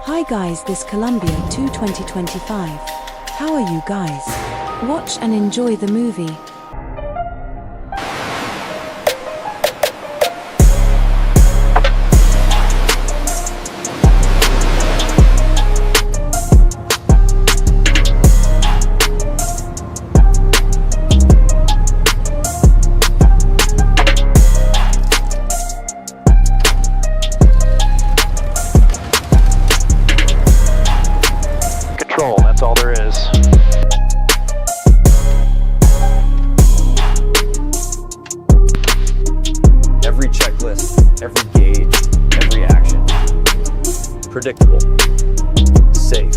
Hi guys, this Colombia 2 2025. How are you guys? Watch and enjoy the movie. That's all there is. Every checklist, every gauge, every action. Predictable. Safe.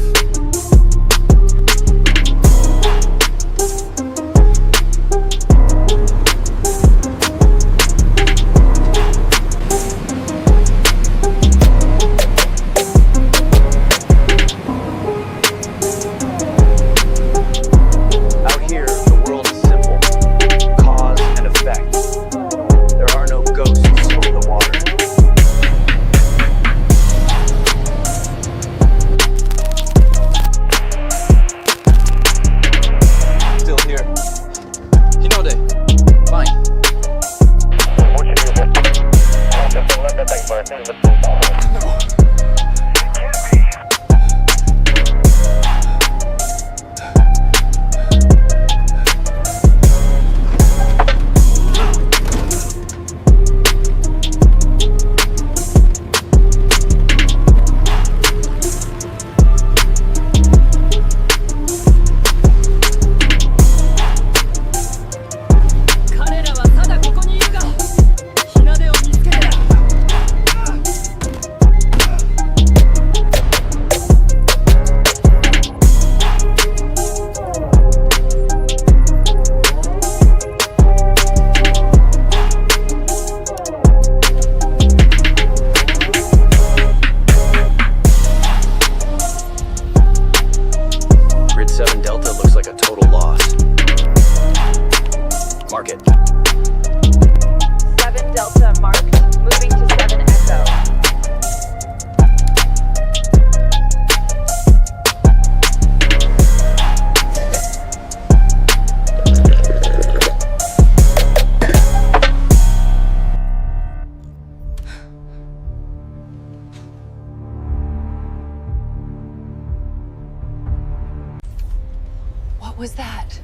What was that?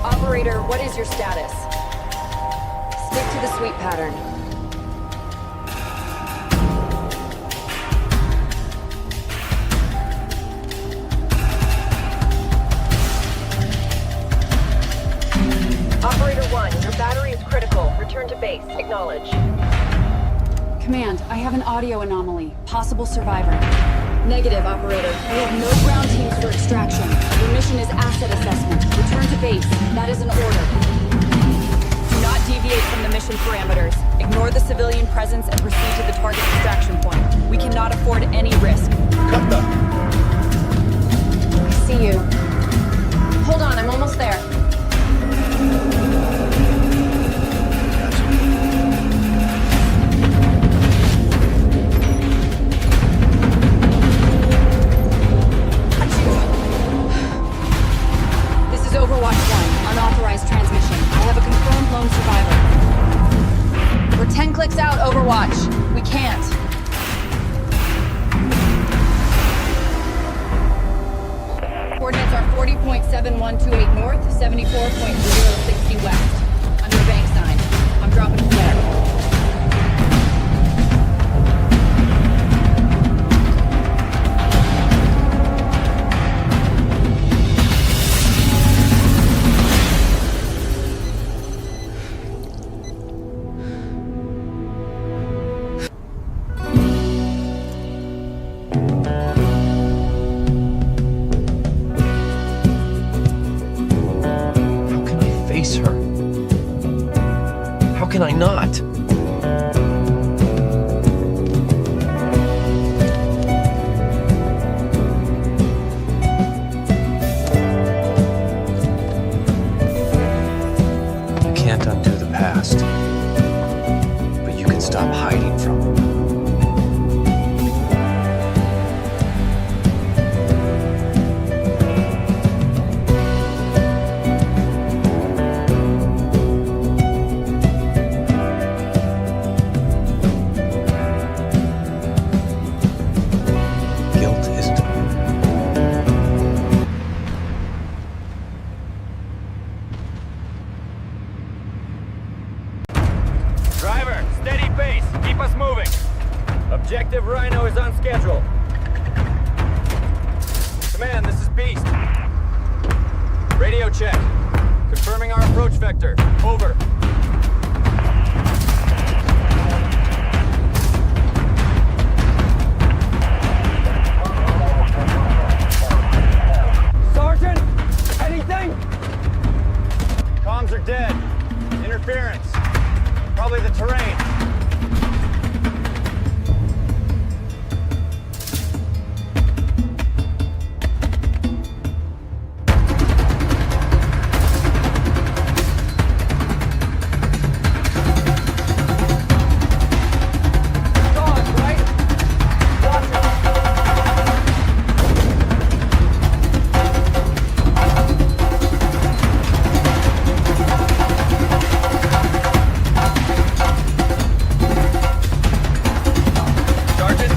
Operator, what is your status? Stick to the sweep pattern. Operator 1, your battery is critical. Return to base. Acknowledge. Command, I have an audio anomaly. Possible survivor. Negative, Operator. We have no ground teams for extraction. Your mission is asset assessment. Return to base. That is an order. Do not deviate from the mission parameters. Ignore the civilian presence and proceed to the target extraction point. We cannot afford any risk. Cut I see you. Hold on, I'm almost there. Overwatch 1, unauthorized transmission. I have a confirmed lone survivor. We're 10 clicks out, Overwatch. We can't. Coordinates are 40.7128 north, 74.060 west. Under a bank sign. I'm dropping a flare. How can I not? I can't undo the past. stop hiding from him. Guilt is done. Driver, steady pace. Keep us moving. Objective Rhino is on schedule. Command, this is Beast. Radio check. Confirming our approach vector. Over. Sergeant, anything? Comms are dead. Interference. Probably the terrain. Dogs, right? Watch it. Sergeant,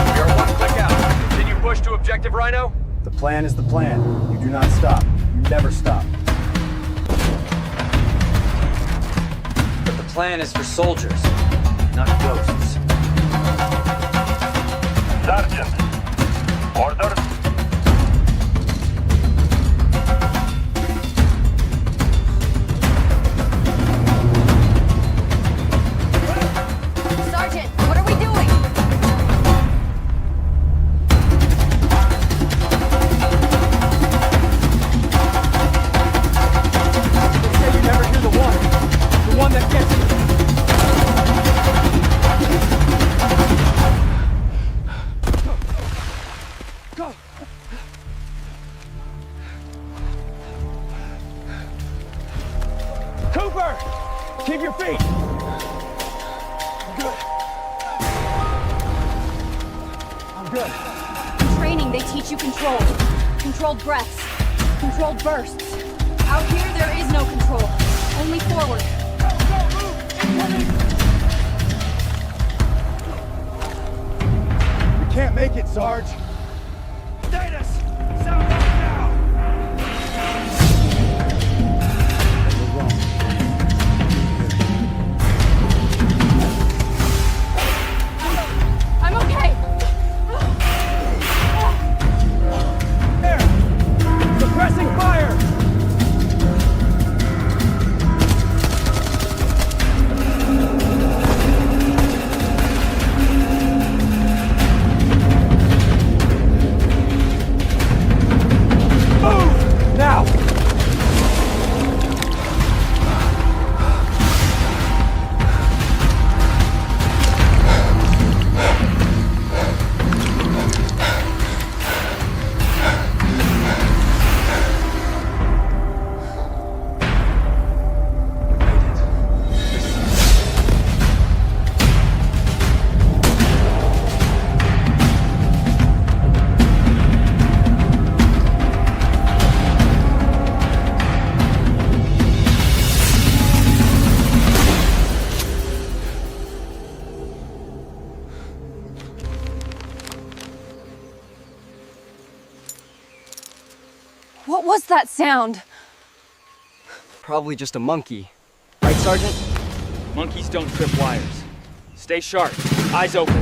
we are one click out. Continue push to Objective Rhino. The plan is the plan. You do not stop. You never stop. But the plan is for soldiers, not ghosts. Sergeant, order. Sergeant, what are we doing? They say you never hear the one that gets you. Cooper, keep your feet. Good. I'm good. In training, they teach you control. Controlled breaths. Controlled bursts. Out here, there is no control. Only forward. We can't make it, Sarge. Status! Sound off now! We're wrong. I'm okay. There! Suppressing fire! Move! Now! What was that sound? Probably just a monkey. Right, Sergeant? Monkeys don't trip wires. Stay sharp. Eyes open.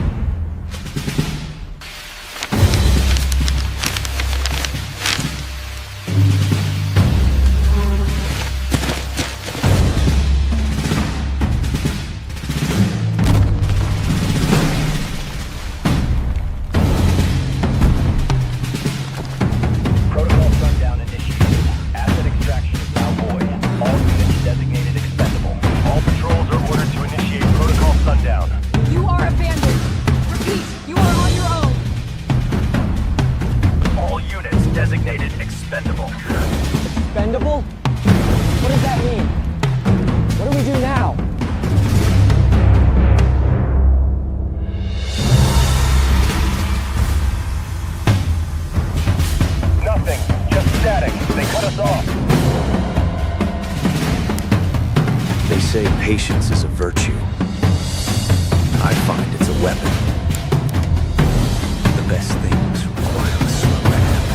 Protocol sundown initiated. Asset extraction is now void. All units designated expendable. All patrols are ordered to initiate protocol sundown. You are abandoned. I find it's a weapon. The best things require a slow hand.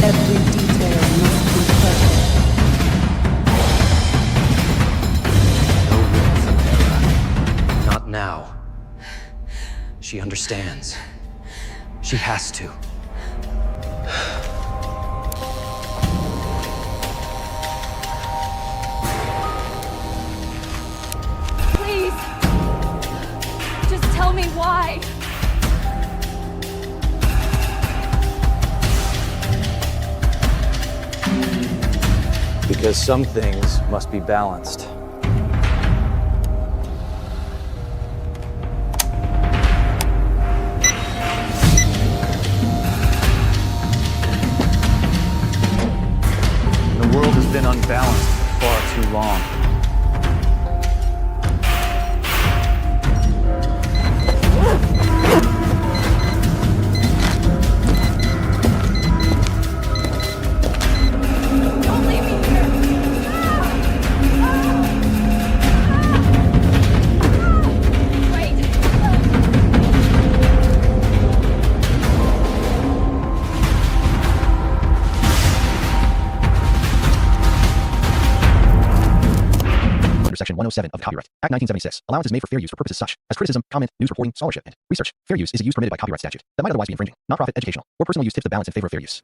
Every detail must be perfect. No room for error. Not now. She understands. She has to. Please! Just tell me why! Because some things must be balanced. The world has been unbalanced for far too long. Don't leave me here! Wait! Under Section 107 of the Copyright Act 1976, allowance is made for fair use for purposes such as criticism, comment, news reporting, scholarship, and research. Fair use is a use permitted by copyright statute that might otherwise be infringing. Nonprofit, educational, or personal use tips the balance in favor of fair use.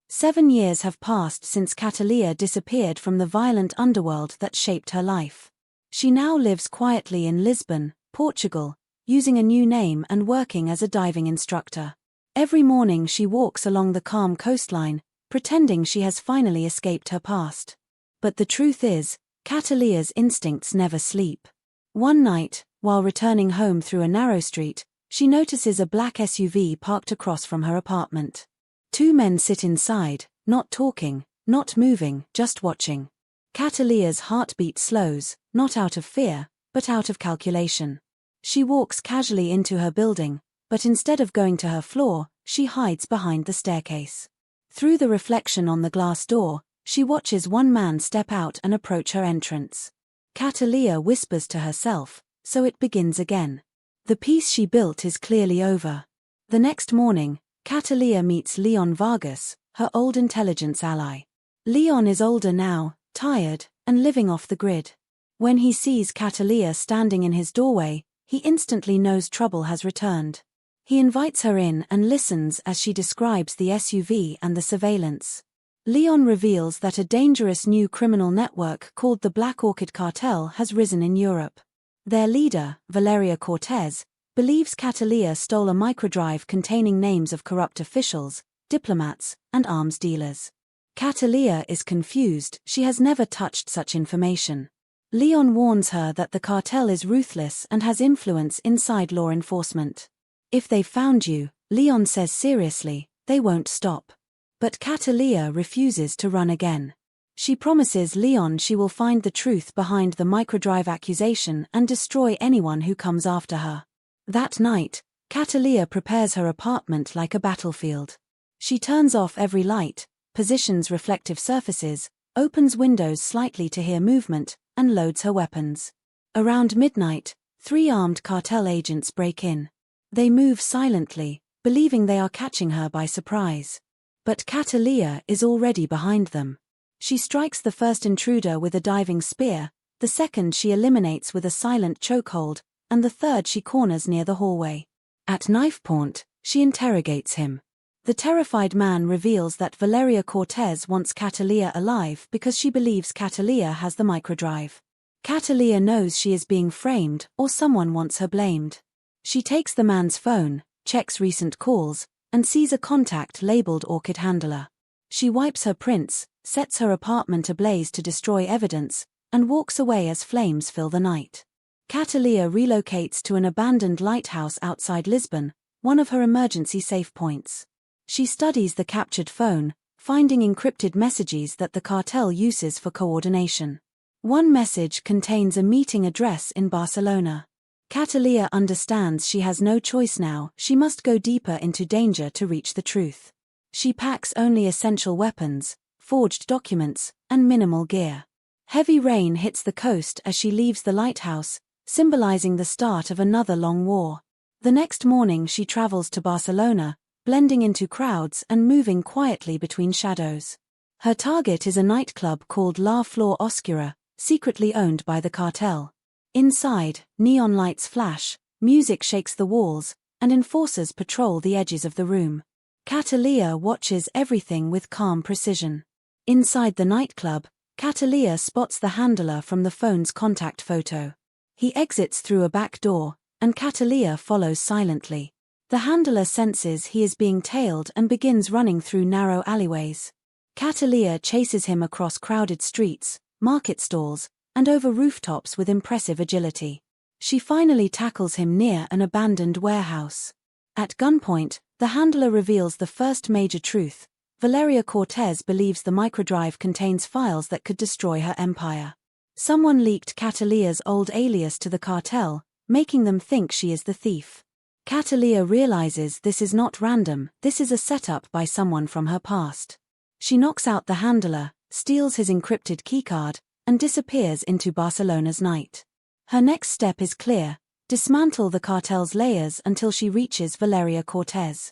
Seven years have passed since Cataleya disappeared from the violent underworld that shaped her life. She now lives quietly in Lisbon, Portugal, using a new name and working as a diving instructor. Every morning she walks along the calm coastline, pretending she has finally escaped her past. But the truth is, Cataleya's instincts never sleep. One night, while returning home through a narrow street, she notices a black SUV parked across from her apartment. Two men sit inside, not talking, not moving, just watching. Cataleya's heartbeat slows, not out of fear, but out of calculation. She walks casually into her building, but instead of going to her floor, she hides behind the staircase. Through the reflection on the glass door, she watches one man step out and approach her entrance. Cataleya whispers to herself, so it begins again. The piece she built is clearly over. The next morning, Cataleya meets Leon Vargas, her old intelligence ally. Leon is older now, tired, and living off the grid. When he sees Cataleya standing in his doorway, he instantly knows trouble has returned. He invites her in and listens as she describes the SUV and the surveillance. Leon reveals that a dangerous new criminal network called the Black Orchid Cartel has risen in Europe. Their leader, Valeria Cortez, believes Cataleya stole a microdrive containing names of corrupt officials, diplomats, and arms dealers. Cataleya is confused, she has never touched such information. Leon warns her that the cartel is ruthless and has influence inside law enforcement. If they found you, Leon says seriously, they won't stop. But Cataleya refuses to run again. She promises Leon she will find the truth behind the microdrive accusation and destroy anyone who comes after her. That night, Cataleya prepares her apartment like a battlefield. She turns off every light, positions reflective surfaces, opens windows slightly to hear movement, and loads her weapons. Around midnight, 3 armed cartel agents break in. They move silently, believing they are catching her by surprise. But Cataleya is already behind them. She strikes the first intruder with a diving spear, the second she eliminates with a silent chokehold, and the third she corners near the hallway. At knife point, she interrogates him. The terrified man reveals that Valeria Cortez wants Cataleya alive because she believes Cataleya has the microdrive. Cataleya knows she is being framed or someone wants her blamed. She takes the man's phone, checks recent calls, and sees a contact labeled Orchid Handler. She wipes her prints, sets her apartment ablaze to destroy evidence, and walks away as flames fill the night. Cataleya relocates to an abandoned lighthouse outside Lisbon, one of her emergency safe points. She studies the captured phone, finding encrypted messages that the cartel uses for coordination. One message contains a meeting address in Barcelona. Cataleya understands she has no choice now, she must go deeper into danger to reach the truth. She packs only essential weapons, forged documents, and minimal gear. Heavy rain hits the coast as she leaves the lighthouse, symbolizing the start of another long war. The next morning she travels to Barcelona, blending into crowds and moving quietly between shadows. Her target is a nightclub called La Flor Oscura, secretly owned by the cartel. Inside, neon lights flash, music shakes the walls, and enforcers patrol the edges of the room. Cataleya watches everything with calm precision. Inside the nightclub, Cataleya spots the handler from the phone's contact photo. He exits through a back door, and Cataleya follows silently. The handler senses he is being tailed and begins running through narrow alleyways. Cataleya chases him across crowded streets, market stalls, and over rooftops with impressive agility. She finally tackles him near an abandoned warehouse. At gunpoint, the handler reveals the first major truth. Valeria Cortez believes the microdrive contains files that could destroy her empire. Someone leaked Cataleya's old alias to the cartel, making them think she is the thief. Cataleya realizes this is not random, this is a setup by someone from her past. She knocks out the handler, steals his encrypted keycard, and disappears into Barcelona's night. Her next step is clear: dismantle the cartel's layers until she reaches Valeria Cortez.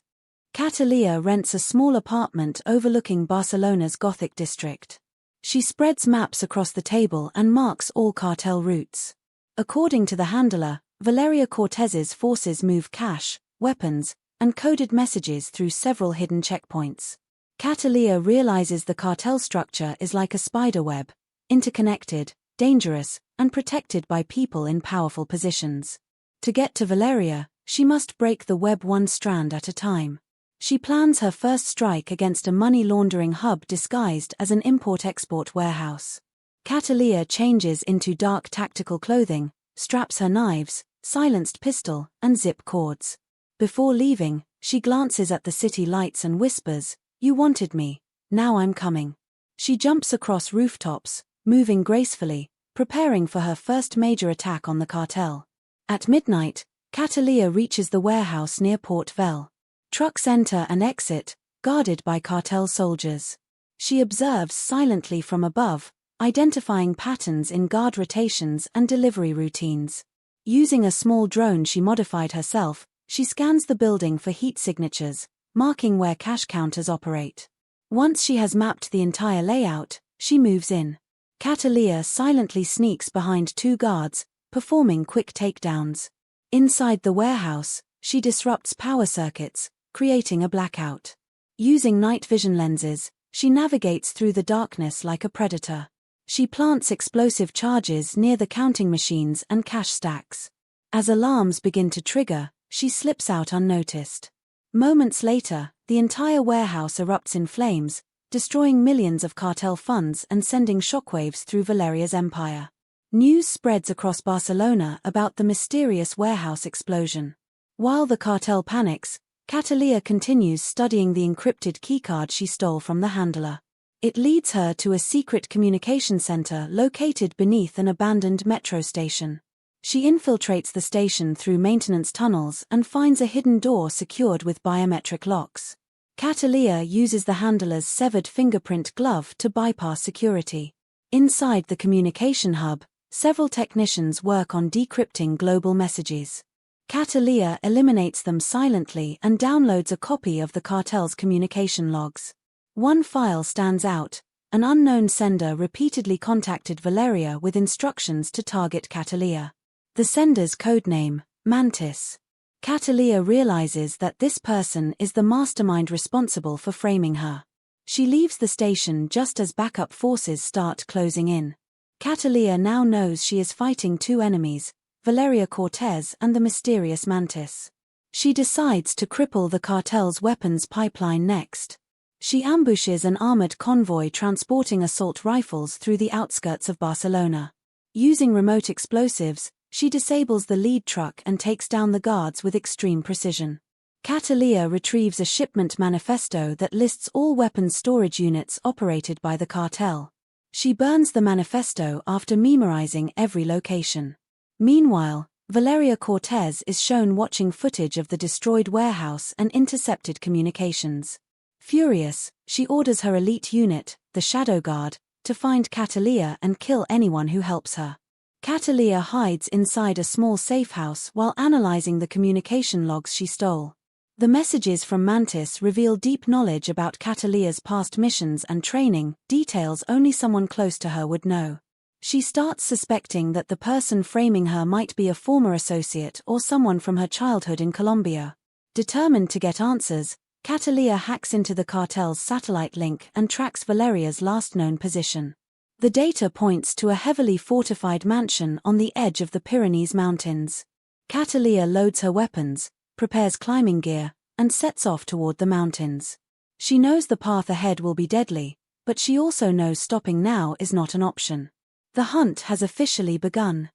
Cataleya rents a small apartment overlooking Barcelona's Gothic district. She spreads maps across the table and marks all cartel routes. According to the handler, Valeria Cortez's forces move cash, weapons, and coded messages through several hidden checkpoints. Cataleya realizes the cartel structure is like a spider web, interconnected, dangerous, and protected by people in powerful positions. To get to Valeria, she must break the web one strand at a time. She plans her first strike against a money laundering hub disguised as an import-export warehouse. Cataleya changes into dark tactical clothing, straps her knives, silenced pistol, and zip cords. Before leaving, she glances at the city lights and whispers, "You wanted me, now I'm coming." She jumps across rooftops, moving gracefully, preparing for her first major attack on the cartel. At midnight, Cataleya reaches the warehouse near Port Vel. Trucks enter and exit, guarded by cartel soldiers. She observes silently from above, identifying patterns in guard rotations and delivery routines. Using a small drone she modified herself, she scans the building for heat signatures, marking where cash counters operate. Once she has mapped the entire layout, she moves in. Cataleya silently sneaks behind two guards, performing quick takedowns. Inside the warehouse, she disrupts power circuits, creating a blackout. Using night vision lenses, she navigates through the darkness like a predator. She plants explosive charges near the counting machines and cash stacks. As alarms begin to trigger, she slips out unnoticed. Moments later, the entire warehouse erupts in flames, destroying millions of cartel funds and sending shockwaves through Valeria's empire. News spreads across Barcelona about the mysterious warehouse explosion. While the cartel panics, Cataleya continues studying the encrypted keycard she stole from the handler. It leads her to a secret communication center located beneath an abandoned metro station. She infiltrates the station through maintenance tunnels and finds a hidden door secured with biometric locks. Cataleya uses the handler's severed fingerprint glove to bypass security. Inside the communication hub, several technicians work on decrypting global messages. Cataleya eliminates them silently and downloads a copy of the cartel's communication logs. One file stands out: an unknown sender repeatedly contacted Valeria with instructions to target Cataleya. The sender's codename, Mantis. Cataleya realizes that this person is the mastermind responsible for framing her. She leaves the station just as backup forces start closing in. Cataleya now knows she is fighting two enemies, Valeria Cortez and the mysterious Mantis. She decides to cripple the cartel's weapons pipeline next. She ambushes an armored convoy transporting assault rifles through the outskirts of Barcelona. Using remote explosives, she disables the lead truck and takes down the guards with extreme precision. Cataleya retrieves a shipment manifesto that lists all weapons storage units operated by the cartel. She burns the manifesto after memorizing every location. Meanwhile, Valeria Cortez is shown watching footage of the destroyed warehouse and intercepted communications. Furious, she orders her elite unit, the Shadow Guard, to find Cataleya and kill anyone who helps her. Cataleya hides inside a small safe house while analyzing the communication logs she stole. The messages from Mantis reveal deep knowledge about Cataleya's past missions and training, details only someone close to her would know. She starts suspecting that the person framing her might be a former associate or someone from her childhood in Colombia. Determined to get answers, Cataleya hacks into the cartel's satellite link and tracks Valeria's last known position. The data points to a heavily fortified mansion on the edge of the Pyrenees Mountains. Cataleya loads her weapons, prepares climbing gear, and sets off toward the mountains. She knows the path ahead will be deadly, but she also knows stopping now is not an option. The hunt has officially begun.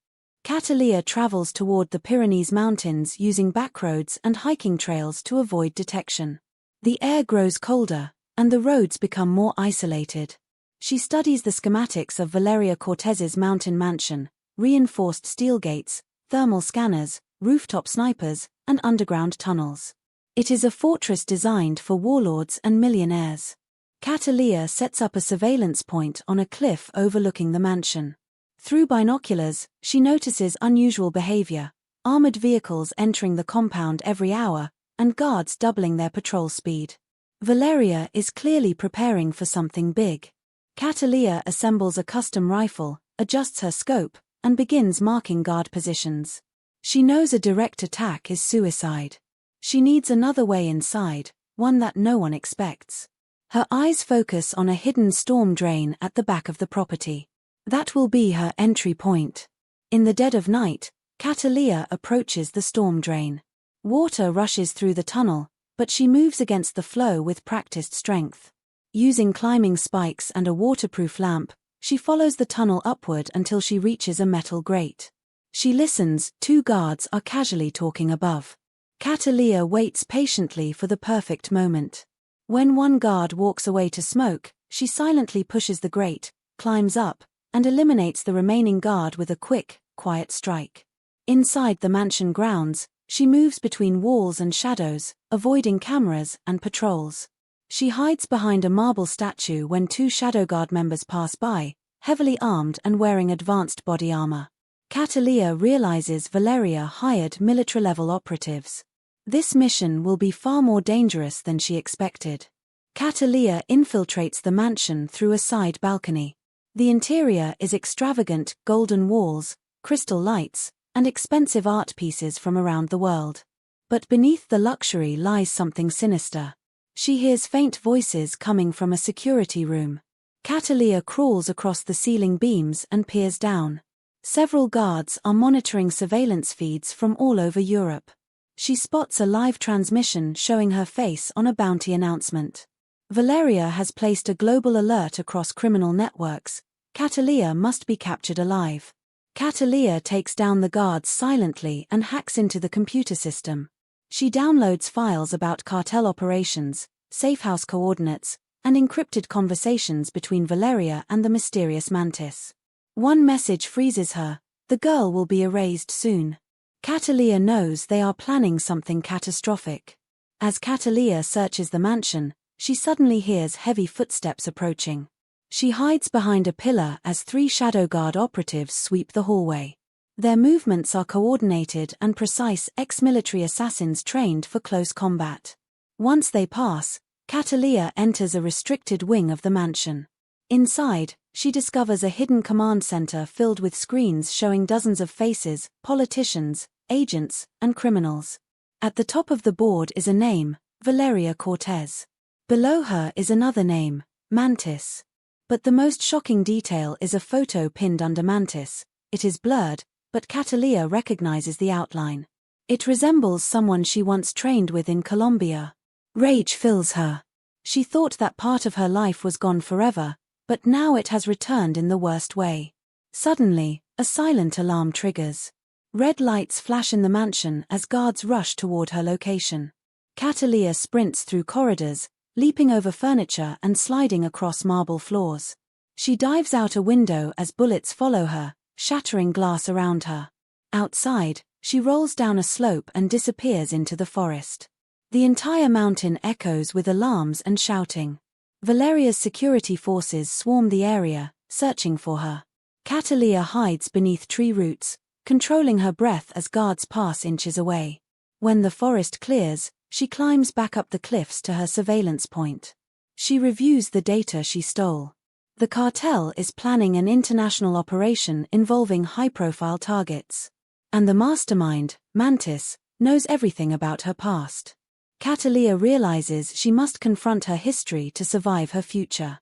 Cataleya travels toward the Pyrenees Mountains using backroads and hiking trails to avoid detection. The air grows colder, and the roads become more isolated. She studies the schematics of Valeria Cortez's mountain mansion, reinforced steel gates, thermal scanners, rooftop snipers, and underground tunnels. It is a fortress designed for warlords and millionaires. Cataleya sets up a surveillance point on a cliff overlooking the mansion. Through binoculars, she notices unusual behavior, armored vehicles entering the compound every hour, and guards doubling their patrol speed. Valeria is clearly preparing for something big. Cataleya assembles a custom rifle, adjusts her scope, and begins marking guard positions. She knows a direct attack is suicide. She needs another way inside, one that no one expects. Her eyes focus on a hidden storm drain at the back of the property. That will be her entry point. In the dead of night, Cataleya approaches the storm drain. Water rushes through the tunnel, but she moves against the flow with practiced strength. Using climbing spikes and a waterproof lamp, she follows the tunnel upward until she reaches a metal grate. She listens, two guards are casually talking above. Cataleya waits patiently for the perfect moment. When one guard walks away to smoke, she silently pushes the grate, climbs up, and eliminates the remaining guard with a quick, quiet strike. Inside the mansion grounds, she moves between walls and shadows, avoiding cameras and patrols. She hides behind a marble statue when two Shadow Guard members pass by, heavily armed and wearing advanced body armor. Cataleya realizes Valeria hired military-level operatives. This mission will be far more dangerous than she expected. Cataleya infiltrates the mansion through a side balcony. The interior is extravagant, golden walls, crystal lights, and expensive art pieces from around the world. But beneath the luxury lies something sinister. She hears faint voices coming from a security room. Cataleya crawls across the ceiling beams and peers down. Several guards are monitoring surveillance feeds from all over Europe. She spots a live transmission showing her face on a bounty announcement. Valeria has placed a global alert across criminal networks. Cataleya must be captured alive. Cataleya takes down the guards silently and hacks into the computer system. She downloads files about cartel operations, safehouse coordinates, and encrypted conversations between Valeria and the mysterious Mantis. One message freezes her: the girl will be erased soon. Cataleya knows they are planning something catastrophic. As Cataleya searches the mansion, she suddenly hears heavy footsteps approaching. She hides behind a pillar as three Shadow Guard operatives sweep the hallway. Their movements are coordinated and precise, ex-military assassins trained for close combat. Once they pass, Cataleya enters a restricted wing of the mansion. Inside, she discovers a hidden command center filled with screens showing dozens of faces, politicians, agents, and criminals. At the top of the board is a name, Valeria Cortez. Below her is another name, Mantis. But the most shocking detail is a photo pinned under Mantis. It is blurred, but Cataleya recognizes the outline. It resembles someone she once trained with in Colombia. Rage fills her. She thought that part of her life was gone forever, but now it has returned in the worst way. Suddenly, a silent alarm triggers. Red lights flash in the mansion as guards rush toward her location. Cataleya sprints through corridors, leaping over furniture and sliding across marble floors. She dives out a window as bullets follow her, shattering glass around her. Outside, she rolls down a slope and disappears into the forest. The entire mountain echoes with alarms and shouting. Valeria's security forces swarm the area, searching for her. Cataleya hides beneath tree roots, controlling her breath as guards pass inches away. When the forest clears, she climbs back up the cliffs to her surveillance point. She reviews the data she stole. The cartel is planning an international operation involving high-profile targets. And the mastermind, Mantis, knows everything about her past. Cataleya realizes she must confront her history to survive her future.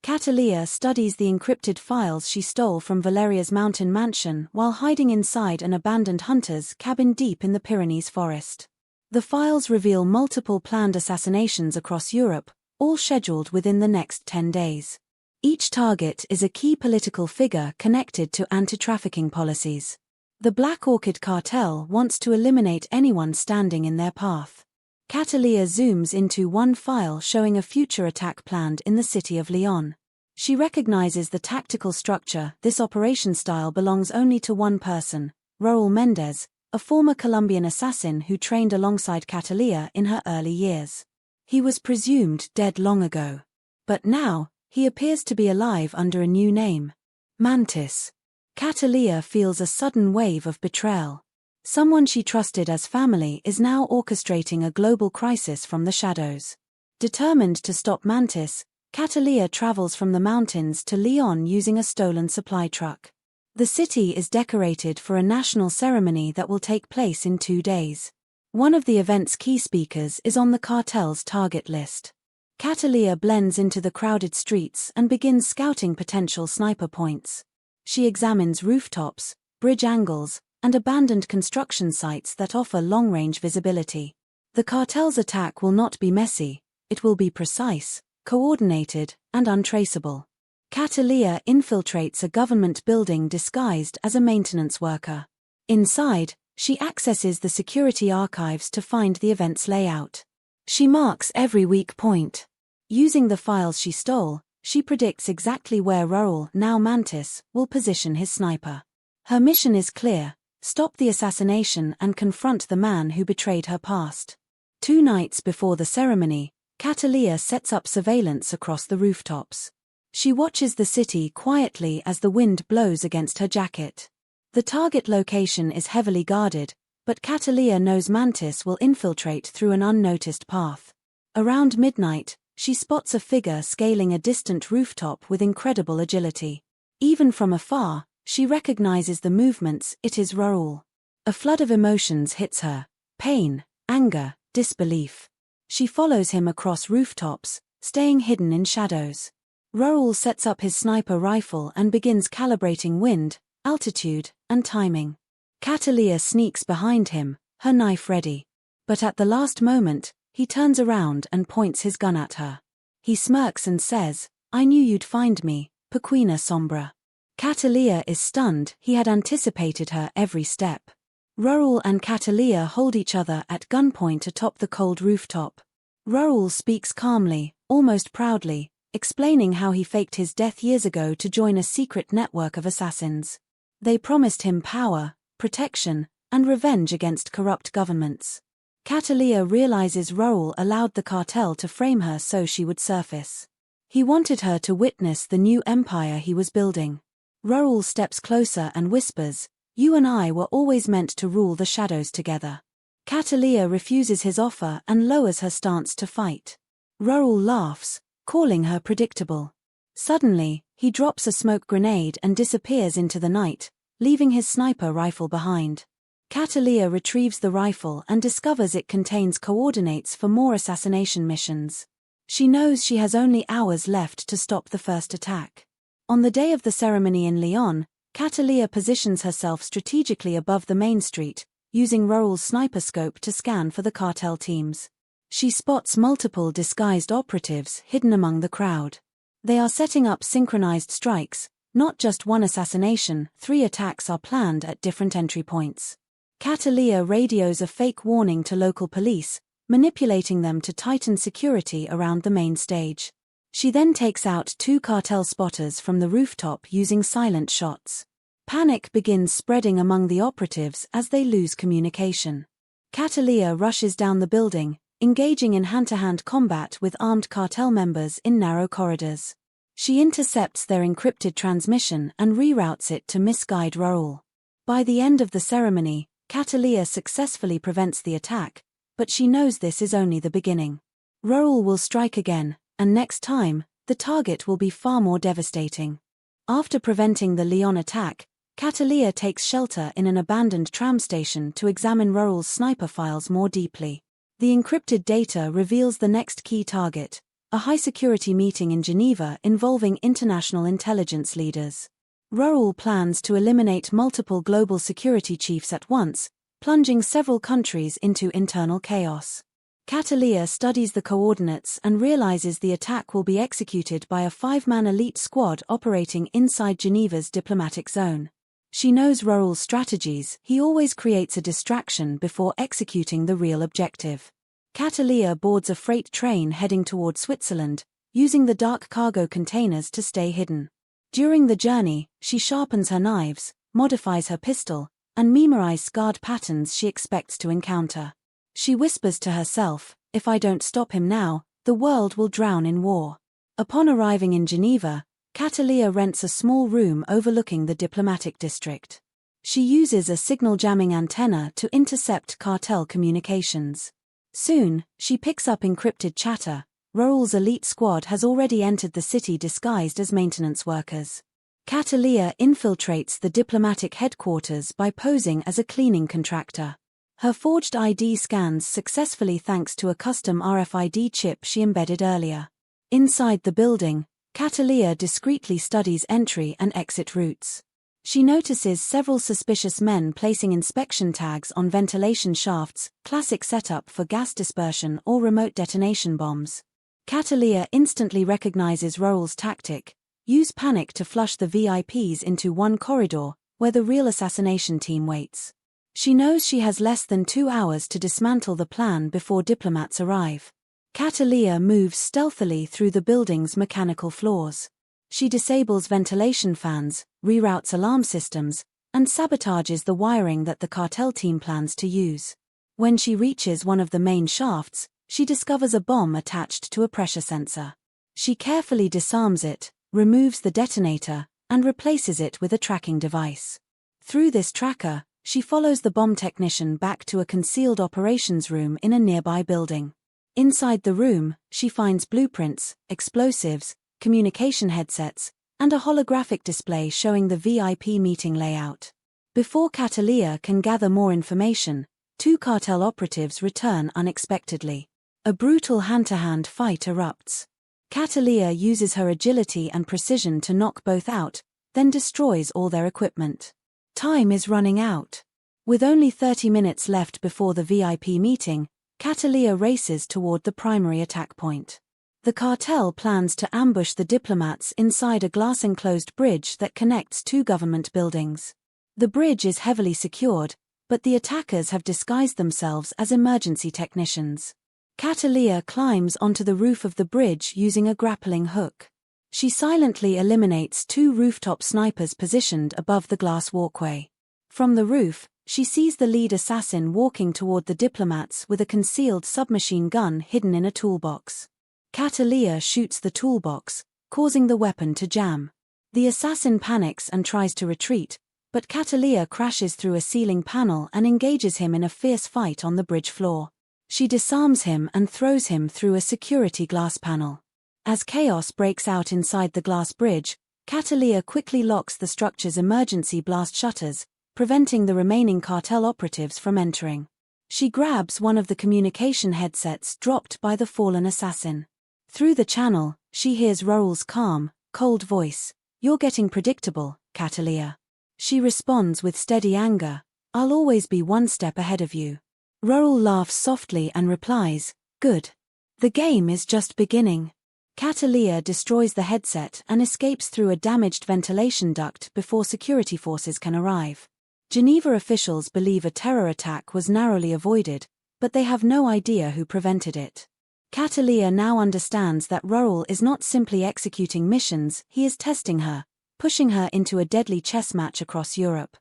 Cataleya studies the encrypted files she stole from Valeria's mountain mansion while hiding inside an abandoned hunter's cabin deep in the Pyrenees forest. The files reveal multiple planned assassinations across Europe, all scheduled within the next 10 days. Each target is a key political figure connected to anti-trafficking policies. The Black Orchid cartel wants to eliminate anyone standing in their path. Cataleya zooms into one file showing a future attack planned in the city of Lyon. She recognizes the tactical structure. This operation style belongs only to one person, Raúl Méndez, a former Colombian assassin who trained alongside Cataleya in her early years. He was presumed dead long ago. But now, he appears to be alive under a new name. Mantis. Cataleya feels a sudden wave of betrayal. Someone she trusted as family is now orchestrating a global crisis from the shadows. Determined to stop Mantis, Cataleya travels from the mountains to Lyon using a stolen supply truck. The city is decorated for a national ceremony that will take place in 2 days. One of the event's key speakers is on the cartel's target list. Cataleya blends into the crowded streets and begins scouting potential sniper points. She examines rooftops, bridge angles, and abandoned construction sites that offer long-range visibility. The cartel's attack will not be messy, it will be precise, coordinated, and untraceable. Cataleya infiltrates a government building disguised as a maintenance worker. Inside, she accesses the security archives to find the event's layout. She marks every weak point. Using the files she stole, she predicts exactly where Raúl, now Mantis, will position his sniper. Her mission is clear: stop the assassination and confront the man who betrayed her past. 2 nights before the ceremony, Cataleya sets up surveillance across the rooftops. She watches the city quietly as the wind blows against her jacket. The target location is heavily guarded, but Cataleya knows Mantis will infiltrate through an unnoticed path. Around midnight, she spots a figure scaling a distant rooftop with incredible agility. Even from afar, she recognizes the movements. It is Raúl. A flood of emotions hits her: pain, anger, disbelief. She follows him across rooftops, staying hidden in shadows. Raúl sets up his sniper rifle and begins calibrating wind, altitude, and timing. Cataleya sneaks behind him, her knife ready. But at the last moment, he turns around and points his gun at her. He smirks and says, "I knew you'd find me, Pequena Sombra." Cataleya is stunned. He had anticipated her every step. Raúl and Cataleya hold each other at gunpoint atop the cold rooftop. Raúl speaks calmly, almost proudly, explaining how he faked his death years ago to join a secret network of assassins. They promised him power, protection, and revenge against corrupt governments. Cataleya realizes Raúl allowed the cartel to frame her so she would surface. He wanted her to witness the new empire he was building. Raúl steps closer and whispers, "You and I were always meant to rule the shadows together." Cataleya refuses his offer and lowers her stance to fight. Raúl laughs, calling her predictable. Suddenly, he drops a smoke grenade and disappears into the night, leaving his sniper rifle behind. Cataleya retrieves the rifle and discovers it contains coordinates for more assassination missions. She knows she has only hours left to stop the first attack. On the day of the ceremony in Lyon, Cataleya positions herself strategically above the main street, using Raúl's sniper scope to scan for the cartel teams. She spots multiple disguised operatives hidden among the crowd. They are setting up synchronized strikes, not just one assassination. 3 attacks are planned at different entry points. Cataleya radios a fake warning to local police, manipulating them to tighten security around the main stage. She then takes out 2 cartel spotters from the rooftop using silent shots. Panic begins spreading among the operatives as they lose communication. Cataleya rushes down the building, engaging in hand-to-hand combat with armed cartel members in narrow corridors. She intercepts their encrypted transmission and reroutes it to misguide Raoul. By the end of the ceremony, Cataleya successfully prevents the attack, but she knows this is only the beginning. Raoul will strike again, and next time, the target will be far more devastating. After preventing the Lyon attack, Cataleya takes shelter in an abandoned tram station to examine Raoul's sniper files more deeply. The encrypted data reveals the next key target, a high-security meeting in Geneva involving international intelligence leaders. Raoul plans to eliminate multiple global security chiefs at once, plunging several countries into internal chaos. Cataleya studies the coordinates and realizes the attack will be executed by a 5-man elite squad operating inside Geneva's diplomatic zone. She knows Raoul's strategies. He always creates a distraction before executing the real objective. Cataleya boards a freight train heading toward Switzerland, using the dark cargo containers to stay hidden. During the journey, she sharpens her knives, modifies her pistol, and memorizes scarred patterns she expects to encounter. She whispers to herself, "If I don't stop him now, the world will drown in war." Upon arriving in Geneva, Cataleya rents a small room overlooking the diplomatic district. She uses a signal jamming antenna to intercept cartel communications. Soon, she picks up encrypted chatter. Raoul's elite squad has already entered the city disguised as maintenance workers. Cataleya infiltrates the diplomatic headquarters by posing as a cleaning contractor. Her forged ID scans successfully thanks to a custom RFID chip she embedded earlier. Inside the building, Cataleya discreetly studies entry and exit routes. She notices several suspicious men placing inspection tags on ventilation shafts, classic setup for gas dispersion or remote detonation bombs. Cataleya instantly recognizes Raoul's tactic: use panic to flush the VIPs into one corridor, where the real assassination team waits. She knows she has less than 2 hours to dismantle the plan before diplomats arrive. Cataleya moves stealthily through the building's mechanical floors. She disables ventilation fans, reroutes alarm systems, and sabotages the wiring that the cartel team plans to use. When she reaches one of the main shafts, she discovers a bomb attached to a pressure sensor. She carefully disarms it, removes the detonator, and replaces it with a tracking device. Through this tracker, she follows the bomb technician back to a concealed operations room in a nearby building. Inside the room, she finds blueprints, explosives, communication headsets, and a holographic display showing the VIP meeting layout. Before Cataleya can gather more information, 2 cartel operatives return unexpectedly. A brutal hand-to-hand fight erupts. Cataleya uses her agility and precision to knock both out, then destroys all their equipment. Time is running out. With only 30 minutes left before the VIP meeting, Cataleya races toward the primary attack point. The cartel plans to ambush the diplomats inside a glass-enclosed bridge that connects 2 government buildings. The bridge is heavily secured, but the attackers have disguised themselves as emergency technicians. Cataleya climbs onto the roof of the bridge using a grappling hook. She silently eliminates 2 rooftop snipers positioned above the glass walkway. From the roof, she sees the lead assassin walking toward the diplomats with a concealed submachine gun hidden in a toolbox. Cataleya shoots the toolbox, causing the weapon to jam. The assassin panics and tries to retreat, but Cataleya crashes through a ceiling panel and engages him in a fierce fight on the bridge floor. She disarms him and throws him through a security glass panel. As chaos breaks out inside the glass bridge, Cataleya quickly locks the structure's emergency blast shutters, preventing the remaining cartel operatives from entering. She grabs one of the communication headsets dropped by the fallen assassin. Through the channel, she hears Raoul's calm, cold voice. "You're getting predictable, Cataleya." She responds with steady anger. "I'll always be one step ahead of you." Raoul laughs softly and replies, "Good. The game is just beginning." Cataleya destroys the headset and escapes through a damaged ventilation duct before security forces can arrive. Geneva officials believe a terror attack was narrowly avoided, but they have no idea who prevented it. Cataleya now understands that Roel is not simply executing missions, he is testing her, pushing her into a deadly chess match across Europe.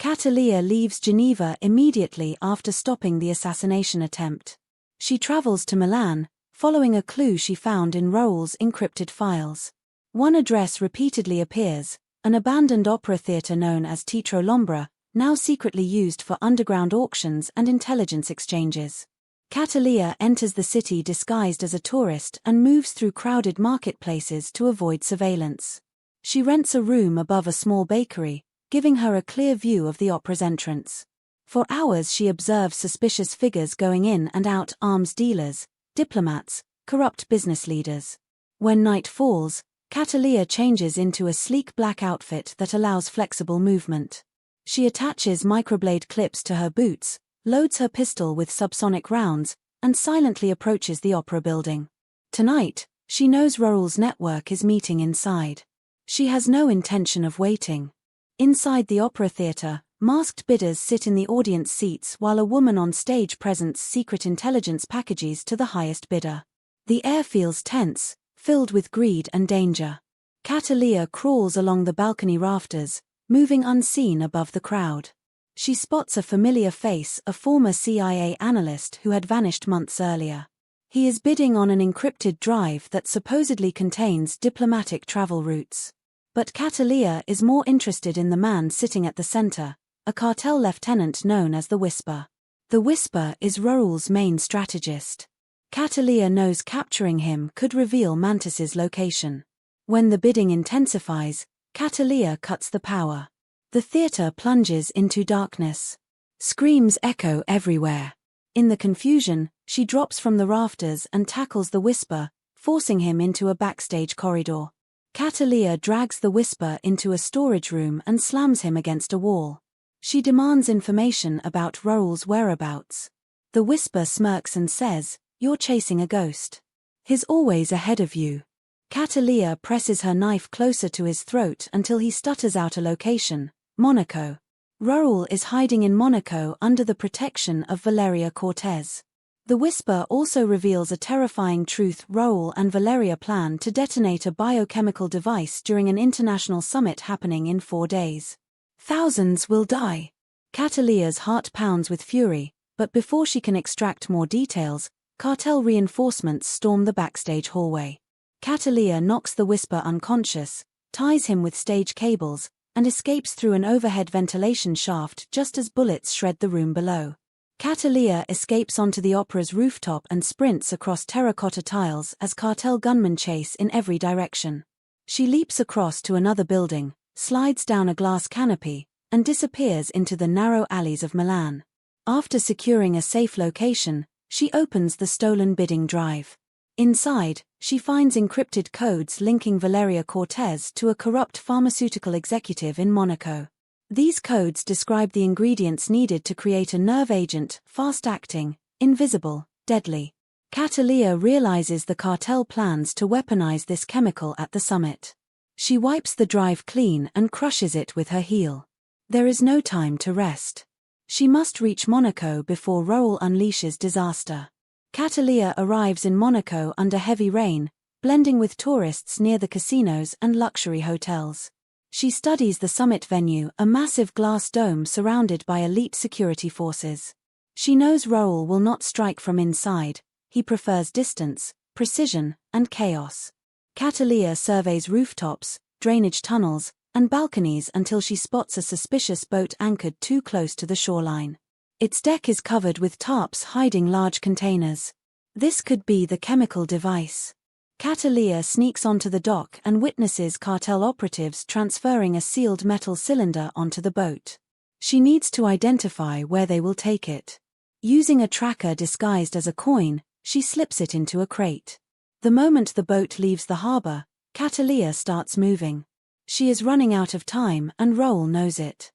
Cataleya leaves Geneva immediately after stopping the assassination attempt. She travels to Milan, following a clue she found in Roel's encrypted files. One address repeatedly appears, an abandoned opera theatre known as Teatro Lombra, now secretly used for underground auctions and intelligence exchanges. Cataleya enters the city disguised as a tourist and moves through crowded marketplaces to avoid surveillance. She rents a room above a small bakery, giving her a clear view of the opera's entrance. For hours she observes suspicious figures going in and out: arms dealers, diplomats, corrupt business leaders. When night falls, Cataleya changes into a sleek black outfit that allows flexible movement. She attaches microblade clips to her boots, loads her pistol with subsonic rounds, and silently approaches the opera building. Tonight, she knows Roel's network is meeting inside. She has no intention of waiting. Inside the opera theatre, masked bidders sit in the audience seats while a woman on stage presents secret intelligence packages to the highest bidder. The air feels tense, filled with greed and danger. Cataleya crawls along the balcony rafters, moving unseen above the crowd. She spots a familiar face, a former CIA analyst who had vanished months earlier. He is bidding on an encrypted drive that supposedly contains diplomatic travel routes. But Cataleya is more interested in the man sitting at the center, a cartel lieutenant known as the Whisper. The Whisper is Roel's main strategist. Cataleya knows capturing him could reveal Mantis's location. When the bidding intensifies, Cataleya cuts the power. The theater plunges into darkness. Screams echo everywhere. In the confusion, she drops from the rafters and tackles the Whisper, forcing him into a backstage corridor. Cataleya drags the Whisper into a storage room and slams him against a wall. She demands information about Roel's whereabouts. The Whisper smirks and says, "You're chasing a ghost. He's always ahead of you." Cataleya presses her knife closer to his throat until he stutters out a location: Monaco. Roel is hiding in Monaco under the protection of Valeria Cortez. The Whisper also reveals a terrifying truth: Roel and Valeria plan to detonate a biochemical device during an international summit happening in 4 days. Thousands will die. Cataleya's heart pounds with fury, but before she can extract more details, cartel reinforcements storm the backstage hallway. Cataleya knocks the Whisper unconscious, ties him with stage cables, and escapes through an overhead ventilation shaft just as bullets shred the room below. Cataleya escapes onto the opera's rooftop and sprints across terracotta tiles as cartel gunmen chase in every direction. She leaps across to another building, slides down a glass canopy, and disappears into the narrow alleys of Milan. After securing a safe location, she opens the stolen bidding drive. Inside, she finds encrypted codes linking Valeria Cortez to a corrupt pharmaceutical executive in Monaco. These codes describe the ingredients needed to create a nerve agent: fast-acting, invisible, deadly. Cataleya realizes the cartel plans to weaponize this chemical at the summit. She wipes the drive clean and crushes it with her heel. There is no time to rest. She must reach Monaco before Roel unleashes disaster. Cataleya arrives in Monaco under heavy rain, blending with tourists near the casinos and luxury hotels. She studies the summit venue, a massive glass dome surrounded by elite security forces. She knows Roel will not strike from inside. He prefers distance, precision, and chaos. Cataleya surveys rooftops, drainage tunnels, and balconies until she spots a suspicious boat anchored too close to the shoreline. Its deck is covered with tarps hiding large containers. This could be the chemical device. Cataleya sneaks onto the dock and witnesses cartel operatives transferring a sealed metal cylinder onto the boat. She needs to identify where they will take it. Using a tracker disguised as a coin, she slips it into a crate. The moment the boat leaves the harbor, Cataleya starts moving. She is running out of time and Roel knows it.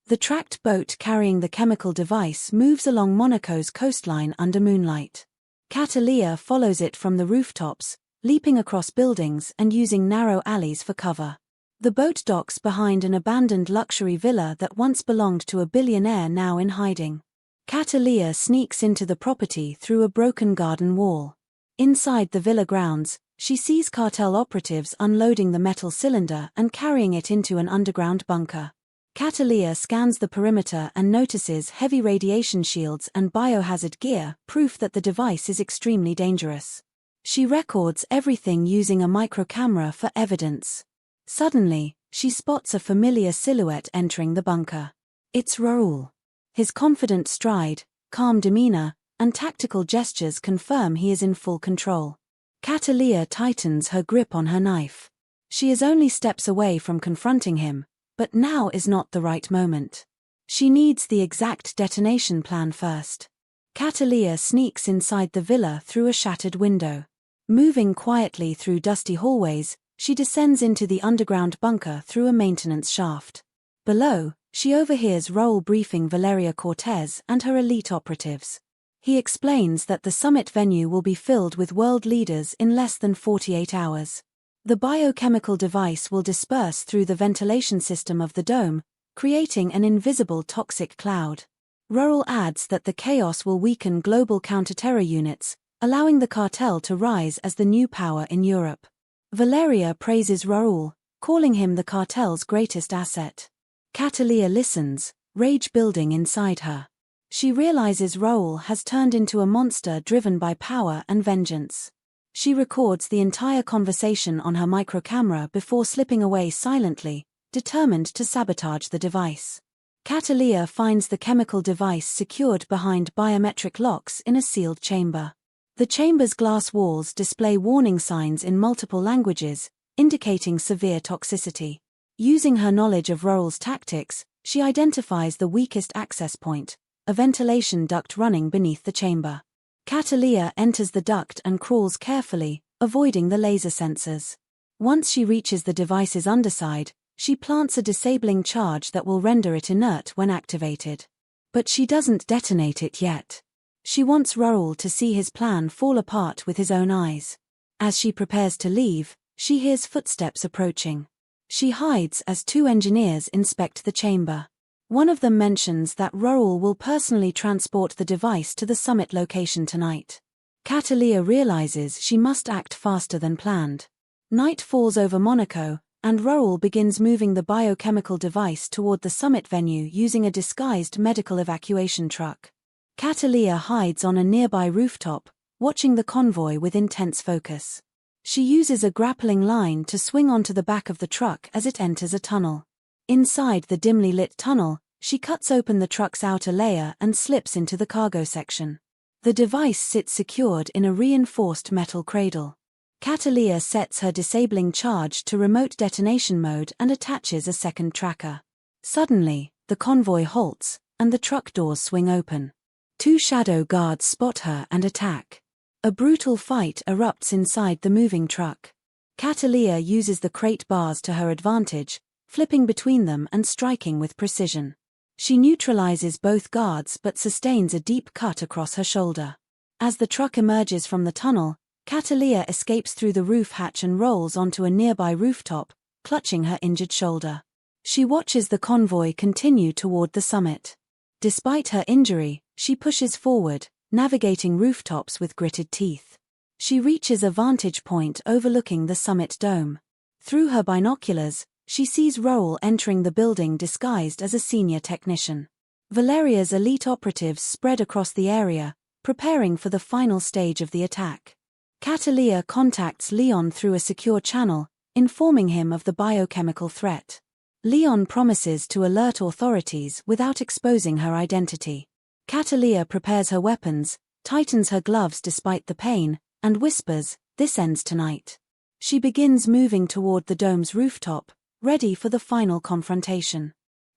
The tracked boat carrying the chemical device moves along Monaco's coastline under moonlight. Cataleya follows it from the rooftops, leaping across buildings and using narrow alleys for cover. The boat docks behind an abandoned luxury villa that once belonged to a billionaire now in hiding. Cataleya sneaks into the property through a broken garden wall. Inside the villa grounds, she sees cartel operatives unloading the metal cylinder and carrying it into an underground bunker. Cataleya scans the perimeter and notices heavy radiation shields and biohazard gear, proof that the device is extremely dangerous. She records everything using a microcamera for evidence. Suddenly, she spots a familiar silhouette entering the bunker. It's Raoul. His confident stride, calm demeanor, and tactical gestures confirm he is in full control. Cataleya tightens her grip on her knife. She is only steps away from confronting him, but now is not the right moment. She needs the exact detonation plan first. Cataleya sneaks inside the villa through a shattered window. Moving quietly through dusty hallways, she descends into the underground bunker through a maintenance shaft. Below, she overhears Raoul briefing Valeria Cortez and her elite operatives. He explains that the summit venue will be filled with world leaders in less than 48 hours. The biochemical device will disperse through the ventilation system of the dome, creating an invisible toxic cloud. Raoul adds that the chaos will weaken global counter-terror units, allowing the cartel to rise as the new power in Europe. Valeria praises Raoul, calling him the cartel's greatest asset. Cataleya listens, rage building inside her. She realizes Raoul has turned into a monster driven by power and vengeance. She records the entire conversation on her microcamera before slipping away silently, determined to sabotage the device. Cataleya finds the chemical device secured behind biometric locks in a sealed chamber. The chamber's glass walls display warning signs in multiple languages, indicating severe toxicity. Using her knowledge of Raoul's tactics, she identifies the weakest access point, a ventilation duct running beneath the chamber. Cataleya enters the duct and crawls carefully, avoiding the laser sensors. Once she reaches the device's underside, she plants a disabling charge that will render it inert when activated. But she doesn't detonate it yet. She wants Raoul to see his plan fall apart with his own eyes. As she prepares to leave, she hears footsteps approaching. She hides as two engineers inspect the chamber. One of them mentions that Raoul will personally transport the device to the summit location tonight. Cataleya realizes she must act faster than planned. Night falls over Monaco, and Raoul begins moving the biochemical device toward the summit venue using a disguised medical evacuation truck. Cataleya hides on a nearby rooftop, watching the convoy with intense focus. She uses a grappling line to swing onto the back of the truck as it enters a tunnel. Inside the dimly lit tunnel, she cuts open the truck's outer layer and slips into the cargo section. The device sits secured in a reinforced metal cradle. Cataleya sets her disabling charge to remote detonation mode and attaches a second tracker. Suddenly, the convoy halts, and the truck doors swing open. Two shadow guards spot her and attack. A brutal fight erupts inside the moving truck. Cataleya uses the crate bars to her advantage, flipping between them and striking with precision. She neutralizes both guards but sustains a deep cut across her shoulder. As the truck emerges from the tunnel, Cataleya escapes through the roof hatch and rolls onto a nearby rooftop, clutching her injured shoulder. She watches the convoy continue toward the summit. Despite her injury, she pushes forward, navigating rooftops with gritted teeth. She reaches a vantage point overlooking the summit dome. Through her binoculars, she sees Raoul entering the building disguised as a senior technician. Valeria's elite operatives spread across the area, preparing for the final stage of the attack. Cataleya contacts Leon through a secure channel, informing him of the biochemical threat. Leon promises to alert authorities without exposing her identity. Cataleya prepares her weapons, tightens her gloves despite the pain, and whispers, "This ends tonight." She begins moving toward the dome's rooftop, ready for the final confrontation.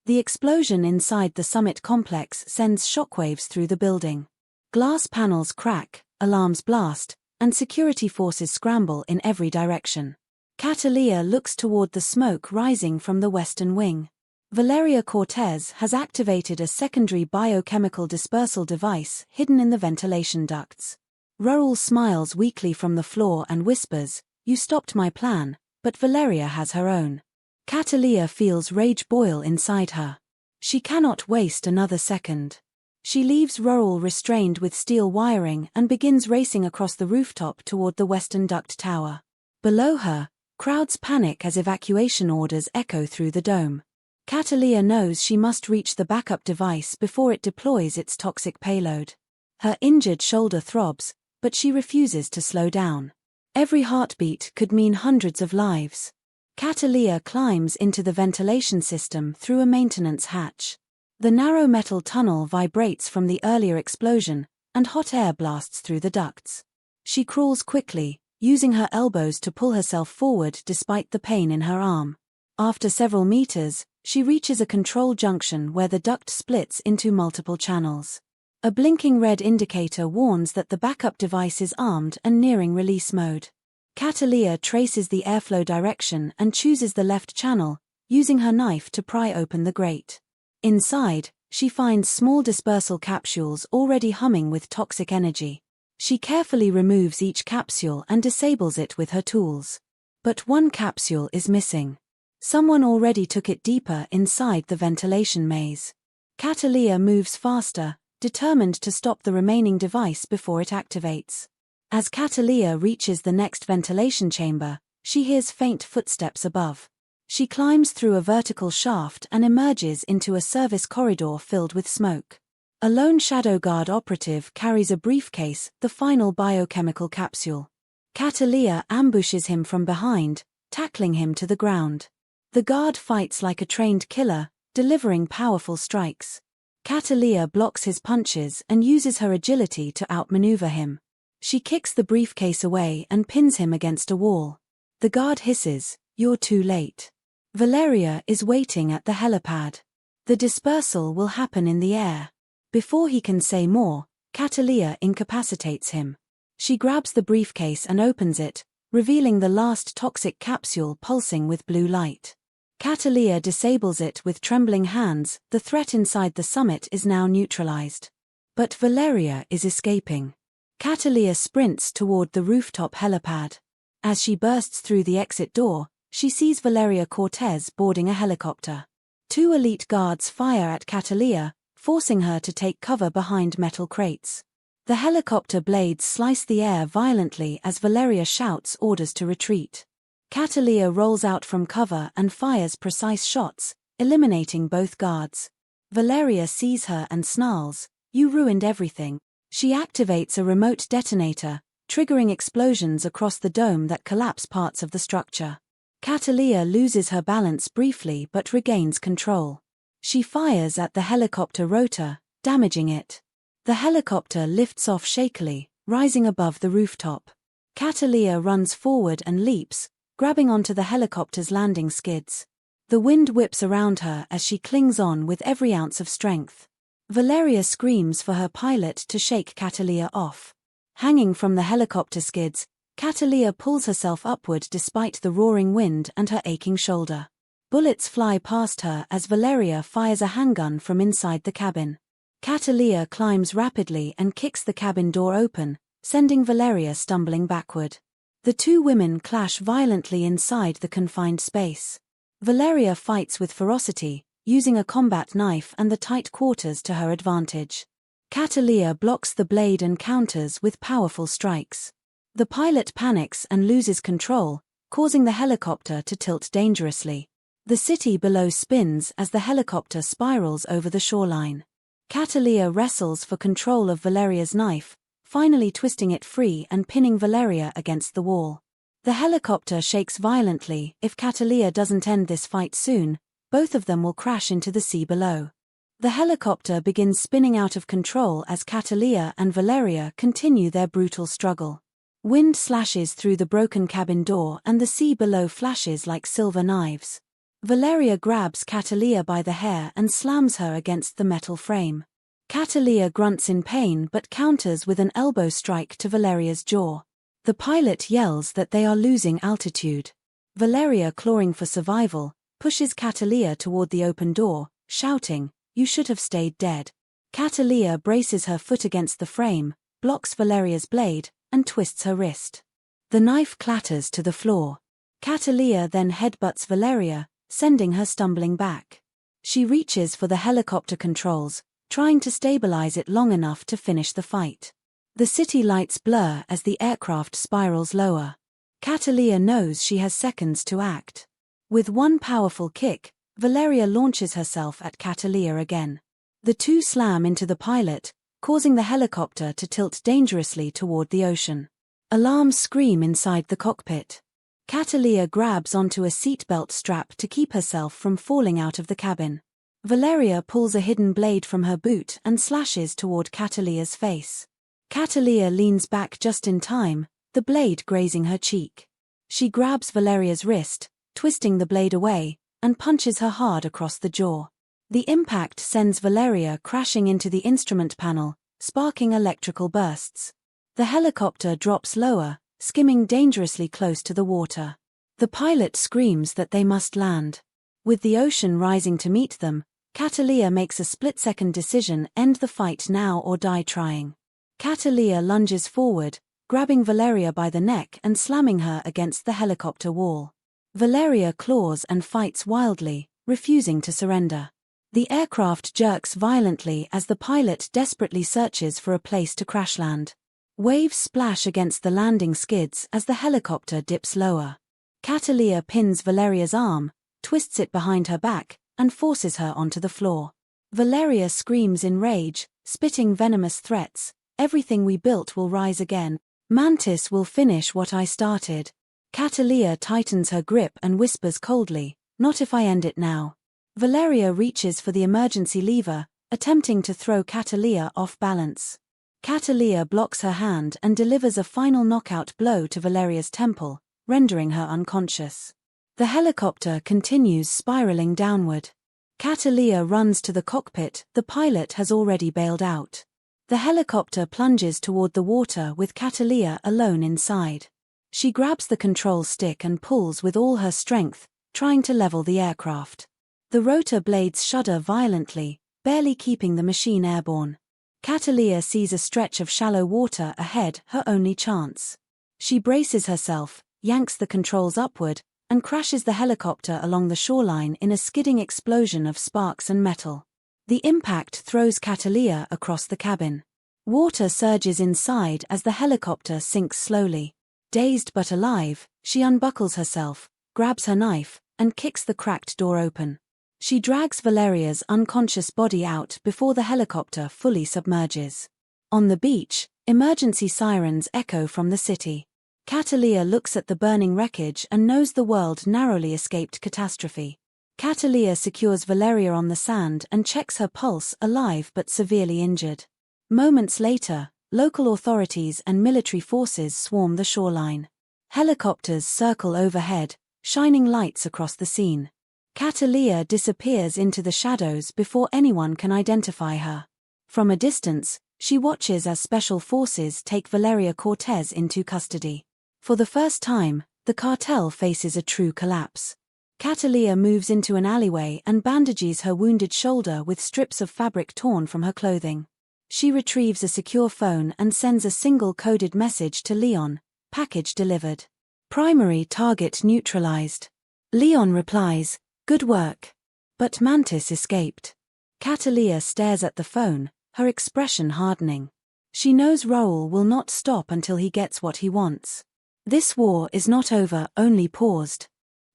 The explosion inside the summit complex sends shockwaves through the building. Glass panels crack, alarms blast, and security forces scramble in every direction. Cataleya looks toward the smoke rising from the western wing. Valeria Cortez has activated a secondary biochemical dispersal device hidden in the ventilation ducts. Raoul smiles weakly from the floor and whispers, "You stopped my plan," but Valeria has her own. Cataleya feels rage boil inside her. She cannot waste another second. She leaves Roel restrained with steel wiring and begins racing across the rooftop toward the western duct tower. Below her, crowds panic as evacuation orders echo through the dome. Cataleya knows she must reach the backup device before it deploys its toxic payload. Her injured shoulder throbs, but she refuses to slow down. Every heartbeat could mean hundreds of lives. Cataleya climbs into the ventilation system through a maintenance hatch. The narrow metal tunnel vibrates from the earlier explosion, and hot air blasts through the ducts. She crawls quickly, using her elbows to pull herself forward despite the pain in her arm. After several meters, she reaches a control junction where the duct splits into multiple channels. A blinking red indicator warns that the backup device is armed and nearing release mode. Cataleya traces the airflow direction and chooses the left channel, using her knife to pry open the grate. Inside, she finds small dispersal capsules already humming with toxic energy. She carefully removes each capsule and disables it with her tools. But one capsule is missing. Someone already took it deeper inside the ventilation maze. Cataleya moves faster, determined to stop the remaining device before it activates. As Cataleya reaches the next ventilation chamber, she hears faint footsteps above. She climbs through a vertical shaft and emerges into a service corridor filled with smoke. A lone Shadow Guard operative carries a briefcase, the final biochemical capsule. Cataleya ambushes him from behind, tackling him to the ground. The guard fights like a trained killer, delivering powerful strikes. Cataleya blocks his punches and uses her agility to outmaneuver him. She kicks the briefcase away and pins him against a wall. The guard hisses, "You're too late." Valeria is waiting at the helipad. The dispersal will happen in the air. Before he can say more, Cataleya incapacitates him. She grabs the briefcase and opens it, revealing the last toxic capsule pulsing with blue light. Cataleya disables it with trembling hands. The threat inside the summit is now neutralized. But Valeria is escaping. Cataleya sprints toward the rooftop helipad. As she bursts through the exit door, she sees Valeria Cortez boarding a helicopter. Two elite guards fire at Cataleya, forcing her to take cover behind metal crates. The helicopter blades slice the air violently as Valeria shouts orders to retreat. Cataleya rolls out from cover and fires precise shots, eliminating both guards. Valeria sees her and snarls, "You ruined everything." She activates a remote detonator, triggering explosions across the dome that collapse parts of the structure. Cataleya loses her balance briefly but regains control. She fires at the helicopter rotor, damaging it. The helicopter lifts off shakily, rising above the rooftop. Cataleya runs forward and leaps, grabbing onto the helicopter's landing skids. The wind whips around her as she clings on with every ounce of strength. Valeria screams for her pilot to shake Cataleya off. Hanging from the helicopter skids, Cataleya pulls herself upward despite the roaring wind and her aching shoulder. Bullets fly past her as Valeria fires a handgun from inside the cabin. Cataleya climbs rapidly and kicks the cabin door open, sending Valeria stumbling backward. The two women clash violently inside the confined space. Valeria fights with ferocity, using a combat knife and the tight quarters to her advantage. Cataleya blocks the blade and counters with powerful strikes. The pilot panics and loses control, causing the helicopter to tilt dangerously. The city below spins as the helicopter spirals over the shoreline. Cataleya wrestles for control of Valeria's knife, finally twisting it free and pinning Valeria against the wall. The helicopter shakes violently. If Cataleya doesn't end this fight soon, both of them will crash into the sea below. The helicopter begins spinning out of control as Cataleya and Valeria continue their brutal struggle. Wind slashes through the broken cabin door and the sea below flashes like silver knives. Valeria grabs Cataleya by the hair and slams her against the metal frame. Cataleya grunts in pain but counters with an elbow strike to Valeria's jaw. The pilot yells that they are losing altitude. Valeria, clawing for survival, pushes Cataleya toward the open door, shouting, "You should have stayed dead." Cataleya braces her foot against the frame, blocks Valeria's blade, and twists her wrist. The knife clatters to the floor. Cataleya then headbutts Valeria, sending her stumbling back. She reaches for the helicopter controls, trying to stabilize it long enough to finish the fight. The city lights blur as the aircraft spirals lower. Cataleya knows she has seconds to act. With one powerful kick, Valeria launches herself at Cataleya again. The two slam into the pilot, causing the helicopter to tilt dangerously toward the ocean. Alarms scream inside the cockpit. Cataleya grabs onto a seatbelt strap to keep herself from falling out of the cabin. Valeria pulls a hidden blade from her boot and slashes toward Cataleya's face. Cataleya leans back just in time, the blade grazing her cheek. She grabs Valeria's wrist, twisting the blade away, and punches her hard across the jaw. The impact sends Valeria crashing into the instrument panel, sparking electrical bursts. The helicopter drops lower, skimming dangerously close to the water. The pilot screams that they must land. With the ocean rising to meet them, Cataleya makes a split-second decision: end the fight now or die trying. Cataleya lunges forward, grabbing Valeria by the neck and slamming her against the helicopter wall. Valeria claws and fights wildly, refusing to surrender. The aircraft jerks violently as the pilot desperately searches for a place to crash land. Waves splash against the landing skids as the helicopter dips lower. Cataleya pins Valeria's arm, twists it behind her back, and forces her onto the floor. Valeria screams in rage, spitting venomous threats: "Everything we built will rise again. Mantis will finish what I started." Cataleya tightens her grip and whispers coldly, "Not if I end it now." Valeria reaches for the emergency lever, attempting to throw Cataleya off balance. Cataleya blocks her hand and delivers a final knockout blow to Valeria's temple, rendering her unconscious. The helicopter continues spiraling downward. Cataleya runs to the cockpit. The pilot has already bailed out. The helicopter plunges toward the water with Cataleya alone inside. She grabs the control stick and pulls with all her strength, trying to level the aircraft. The rotor blades shudder violently, barely keeping the machine airborne. Cataleya sees a stretch of shallow water ahead, her only chance. She braces herself, yanks the controls upward, and crashes the helicopter along the shoreline in a skidding explosion of sparks and metal. The impact throws Cataleya across the cabin. Water surges inside as the helicopter sinks slowly. Dazed but alive, she unbuckles herself, grabs her knife, and kicks the cracked door open. She drags Valeria's unconscious body out before the helicopter fully submerges. On the beach, emergency sirens echo from the city. Cataleya looks at the burning wreckage and knows the world narrowly escaped catastrophe. Cataleya secures Valeria on the sand and checks her pulse, alive but severely injured. Moments later, local authorities and military forces swarm the shoreline. Helicopters circle overhead, shining lights across the scene. Cataleya disappears into the shadows before anyone can identify her. From a distance, she watches as special forces take Valeria Cortez into custody. For the first time, the cartel faces a true collapse. Cataleya moves into an alleyway and bandages her wounded shoulder with strips of fabric torn from her clothing. She retrieves a secure phone and sends a single coded message to Leon: "Package delivered. Primary target neutralized." Leon replies, "Good work." But Mantis escaped. Cataleya stares at the phone, her expression hardening. She knows Raoul will not stop until he gets what he wants. This war is not over, only paused.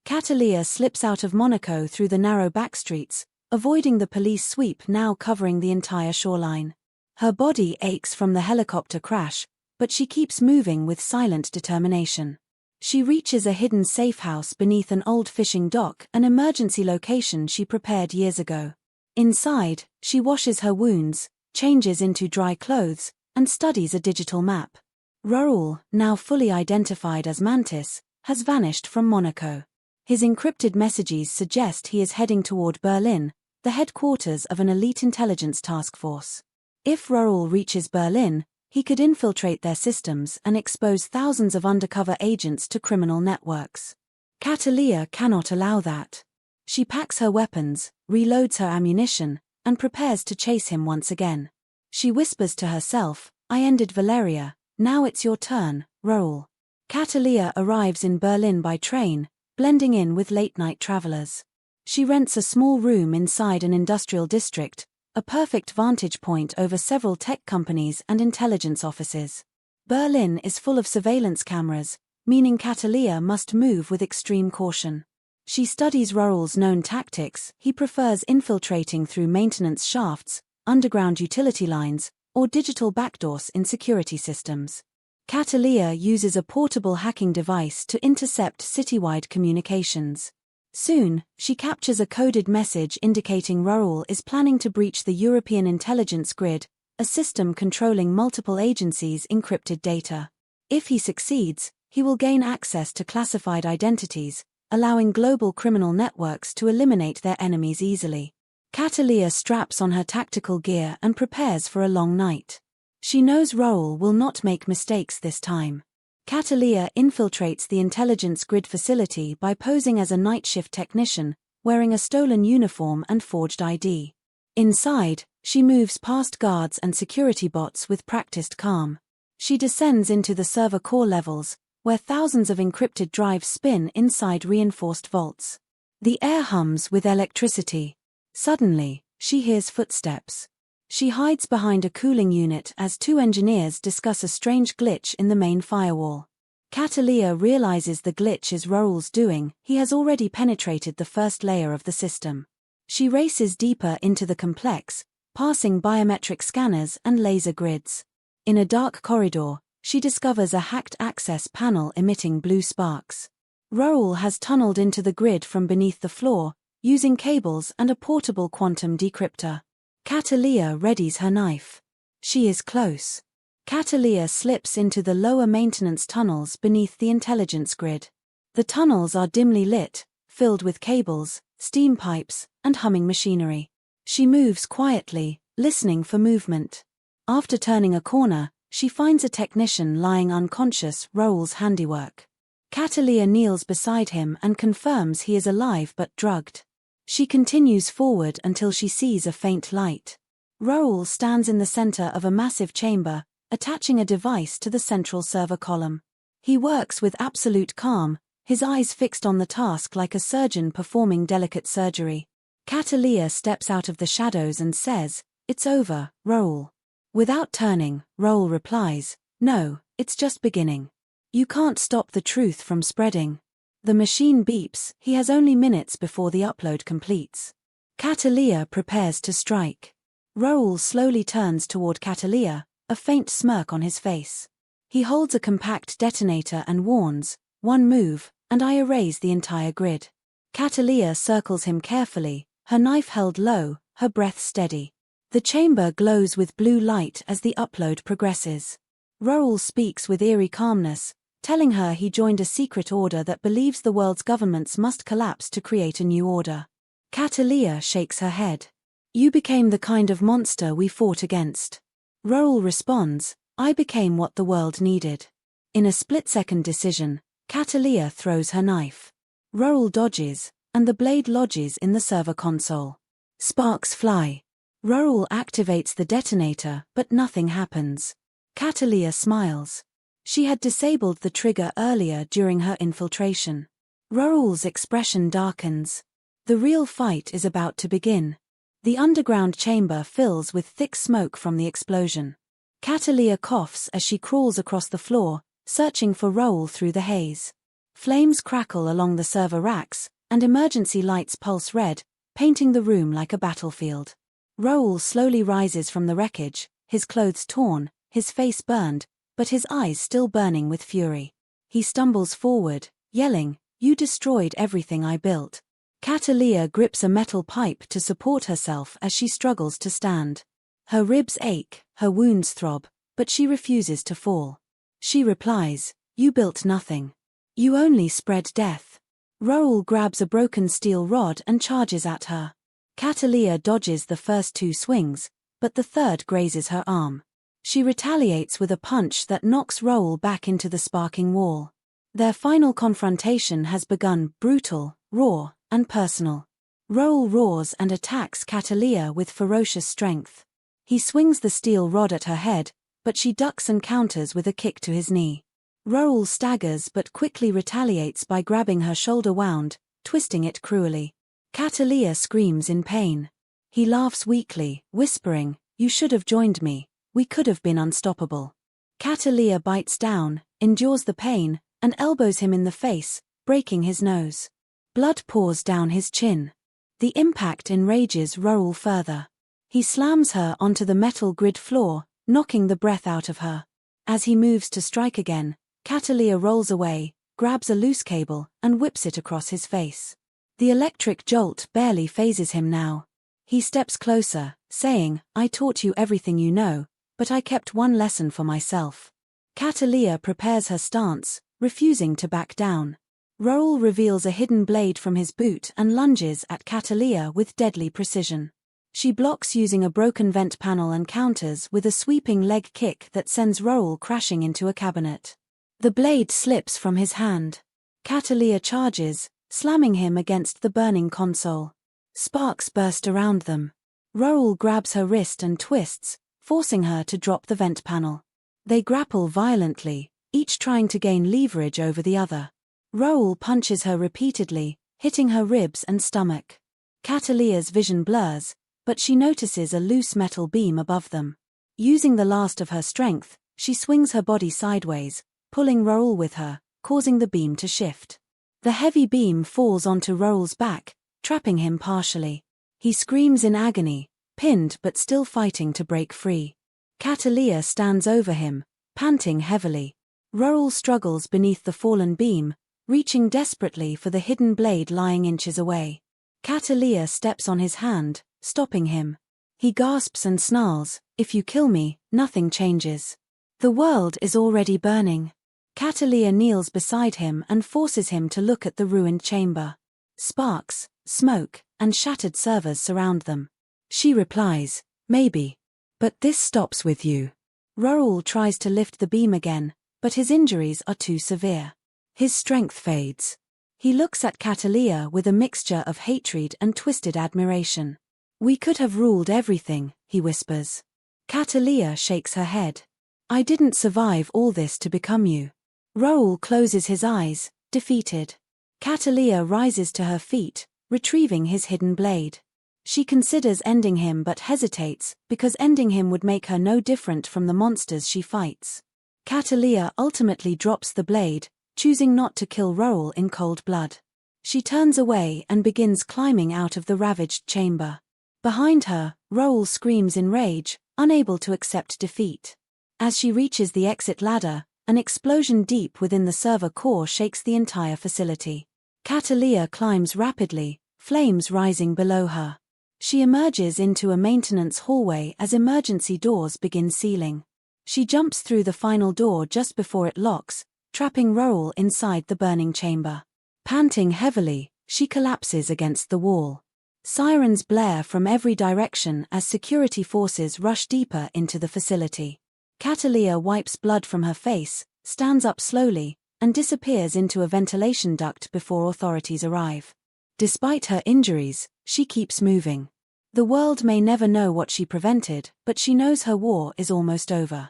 Cataleya slips out of Monaco through the narrow backstreets, avoiding the police sweep now covering the entire shoreline. Her body aches from the helicopter crash, but she keeps moving with silent determination. She reaches a hidden safe house beneath an old fishing dock, an emergency location she prepared years ago. Inside, she washes her wounds, changes into dry clothes, and studies a digital map. Raoul, now fully identified as Mantis, has vanished from Monaco. His encrypted messages suggest he is heading toward Berlin, the headquarters of an elite intelligence task force. If Raoul reaches Berlin, he could infiltrate their systems and expose thousands of undercover agents to criminal networks. Cataleya cannot allow that. She packs her weapons, reloads her ammunition, and prepares to chase him once again. She whispers to herself, "I ended Valeria, now it's your turn, Raoul." Cataleya arrives in Berlin by train, blending in with late-night travelers. She rents a small room inside an industrial district, a perfect vantage point over several tech companies and intelligence offices. Berlin is full of surveillance cameras, meaning Cataleya must move with extreme caution. She studies Rohrl's known tactics. He prefers infiltrating through maintenance shafts, underground utility lines, or digital backdoors in security systems. Cataleya uses a portable hacking device to intercept citywide communications. Soon, she captures a coded message indicating Rohrl is planning to breach the European intelligence grid, a system controlling multiple agencies' encrypted data. If he succeeds, he will gain access to classified identities, allowing global criminal networks to eliminate their enemies easily. Cataleya straps on her tactical gear and prepares for a long night. She knows Rohrl will not make mistakes this time. Cataleya infiltrates the intelligence grid facility by posing as a night shift technician, wearing a stolen uniform and forged ID. Inside, she moves past guards and security bots with practiced calm. She descends into the server core levels, where thousands of encrypted drives spin inside reinforced vaults. The air hums with electricity. Suddenly, she hears footsteps. She hides behind a cooling unit as two engineers discuss a strange glitch in the main firewall. Cataleya realizes the glitch is Rohrl's doing. He has already penetrated the first layer of the system. She races deeper into the complex, passing biometric scanners and laser grids. In a dark corridor, she discovers a hacked access panel emitting blue sparks. Rohrl has tunneled into the grid from beneath the floor, using cables and a portable quantum decryptor. Cataleya readies her knife. She is close. Cataleya slips into the lower maintenance tunnels beneath the intelligence grid. The tunnels are dimly lit, filled with cables, steam pipes, and humming machinery. She moves quietly, listening for movement. After turning a corner, she finds a technician lying unconscious, Rohrl's handiwork. Cataleya kneels beside him and confirms he is alive but drugged. She continues forward until she sees a faint light. Rohrl stands in the center of a massive chamber, attaching a device to the central server column. He works with absolute calm, his eyes fixed on the task like a surgeon performing delicate surgery. Cataleya steps out of the shadows and says, "It's over, Rohrl." Without turning, Rohrl replies, "No, it's just beginning. You can't stop the truth from spreading." The machine beeps. He has only minutes before the upload completes. Cataleya prepares to strike. Rohrl slowly turns toward Cataleya, a faint smirk on his face. He holds a compact detonator and warns, "One move, and I erase the entire grid." Cataleya circles him carefully, her knife held low, her breath steady. The chamber glows with blue light as the upload progresses. Rohrl speaks with eerie calmness, telling her he joined a secret order that believes the world's governments must collapse to create a new order. Cataleya shakes her head. "You became the kind of monster we fought against." Rohrl responds, "I became what the world needed." In a split-second decision, Cataleya throws her knife. Rohrl dodges, and the blade lodges in the server console. Sparks fly. Rohrl activates the detonator, but nothing happens. Cataleya smiles. She had disabled the trigger earlier during her infiltration. Rohrl's expression darkens. The real fight is about to begin. The underground chamber fills with thick smoke from the explosion. Cataleya coughs as she crawls across the floor, searching for Rohrl through the haze. Flames crackle along the server racks, and emergency lights pulse red, painting the room like a battlefield. Rohrl slowly rises from the wreckage, his clothes torn, his face burned, but his eyes still burning with fury. He stumbles forward, yelling, "You destroyed everything I built." Cataleya grips a metal pipe to support herself as she struggles to stand. Her ribs ache, her wounds throb, but she refuses to fall. She replies, "You built nothing. You only spread death." Rohrl grabs a broken steel rod and charges at her. Cataleya dodges the first two swings, but the third grazes her arm. She retaliates with a punch that knocks Rohrl back into the sparking wall. Their final confrontation has begun, brutal, raw, and personal. Rohrl roars and attacks Cataleya with ferocious strength. He swings the steel rod at her head, but she ducks and counters with a kick to his knee. Rohrl staggers but quickly retaliates by grabbing her shoulder wound, twisting it cruelly. Cataleya screams in pain. He laughs weakly, whispering, "You should have joined me. We could have been unstoppable." Cataleya bites down, endures the pain, and elbows him in the face, breaking his nose. Blood pours down his chin. The impact enrages Roel further. He slams her onto the metal grid floor, knocking the breath out of her. As he moves to strike again, Cataleya rolls away, grabs a loose cable, and whips it across his face. The electric jolt barely phases him now. He steps closer, saying, "I taught you everything you know, but I kept one lesson for myself." Cataleya prepares her stance, refusing to back down. Roel reveals a hidden blade from his boot and lunges at Cataleya with deadly precision. She blocks using a broken vent panel and counters with a sweeping leg kick that sends Roel crashing into a cabinet. The blade slips from his hand. Cataleya charges, slamming him against the burning console. Sparks burst around them. Roel grabs her wrist and twists, forcing her to drop the vent panel. They grapple violently, each trying to gain leverage over the other. Roel punches her repeatedly, hitting her ribs and stomach. Cataleya's vision blurs, but she notices a loose metal beam above them. Using the last of her strength, she swings her body sideways, pulling Roel with her, causing the beam to shift. The heavy beam falls onto Roel's back, trapping him partially. He screams in agony, pinned but still fighting to break free. Cataleya stands over him, panting heavily. Roel struggles beneath the fallen beam, reaching desperately for the hidden blade lying inches away. Cataleya steps on his hand, stopping him. He gasps and snarls, "If you kill me, nothing changes. The world is already burning." Cataleya kneels beside him and forces him to look at the ruined chamber. Sparks, smoke, and shattered servers surround them. She replies, "Maybe. But this stops with you." Roel tries to lift the beam again, but his injuries are too severe. His strength fades. He looks at Cataleya with a mixture of hatred and twisted admiration. "We could have ruled everything," he whispers. Cataleya shakes her head. "I didn't survive all this to become you." Roel closes his eyes, defeated. Cataleya rises to her feet, retrieving his hidden blade. She considers ending him but hesitates, because ending him would make her no different from the monsters she fights. Cataleya ultimately drops the blade, choosing not to kill Roel in cold blood. She turns away and begins climbing out of the ravaged chamber. Behind her, Roel screams in rage, unable to accept defeat. As she reaches the exit ladder, an explosion deep within the server core shakes the entire facility. Cataleya climbs rapidly, flames rising below her. She emerges into a maintenance hallway as emergency doors begin sealing. She jumps through the final door just before it locks, trapping Roel inside the burning chamber. Panting heavily, she collapses against the wall. Sirens blare from every direction as security forces rush deeper into the facility. Cataleya wipes blood from her face, stands up slowly, and disappears into a ventilation duct before authorities arrive. Despite her injuries, she keeps moving. The world may never know what she prevented, but she knows her war is almost over.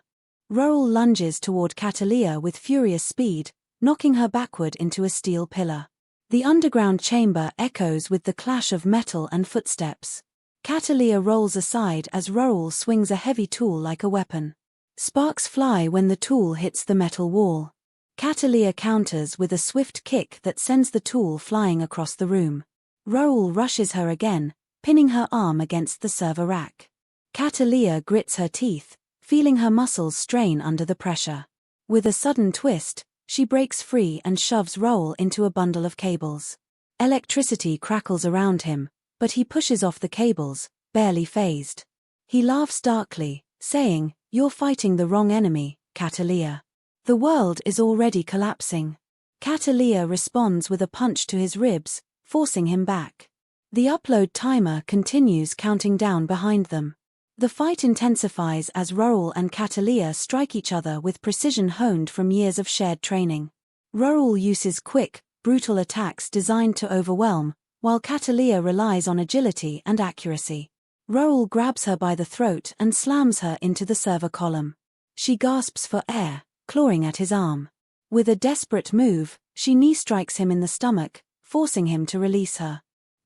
Roel lunges toward Cataleya with furious speed, knocking her backward into a steel pillar. The underground chamber echoes with the clash of metal and footsteps. Cataleya rolls aside as Roel swings a heavy tool like a weapon. Sparks fly when the tool hits the metal wall. Cataleya counters with a swift kick that sends the tool flying across the room. Roel rushes her again, pinning her arm against the server rack. Cataleya grits her teeth, feeling her muscles strain under the pressure. With a sudden twist, she breaks free and shoves Roel into a bundle of cables. Electricity crackles around him, but he pushes off the cables, barely fazed. He laughs darkly, saying, "You're fighting the wrong enemy, Cataleya. The world is already collapsing." Cataleya responds with a punch to his ribs, forcing him back. The upload timer continues counting down behind them. The fight intensifies as Roel and Cataleya strike each other with precision honed from years of shared training. Roel uses quick, brutal attacks designed to overwhelm, while Cataleya relies on agility and accuracy. Roel grabs her by the throat and slams her into the server column. She gasps for air, clawing at his arm. With a desperate move, she knee strikes him in the stomach, forcing him to release her.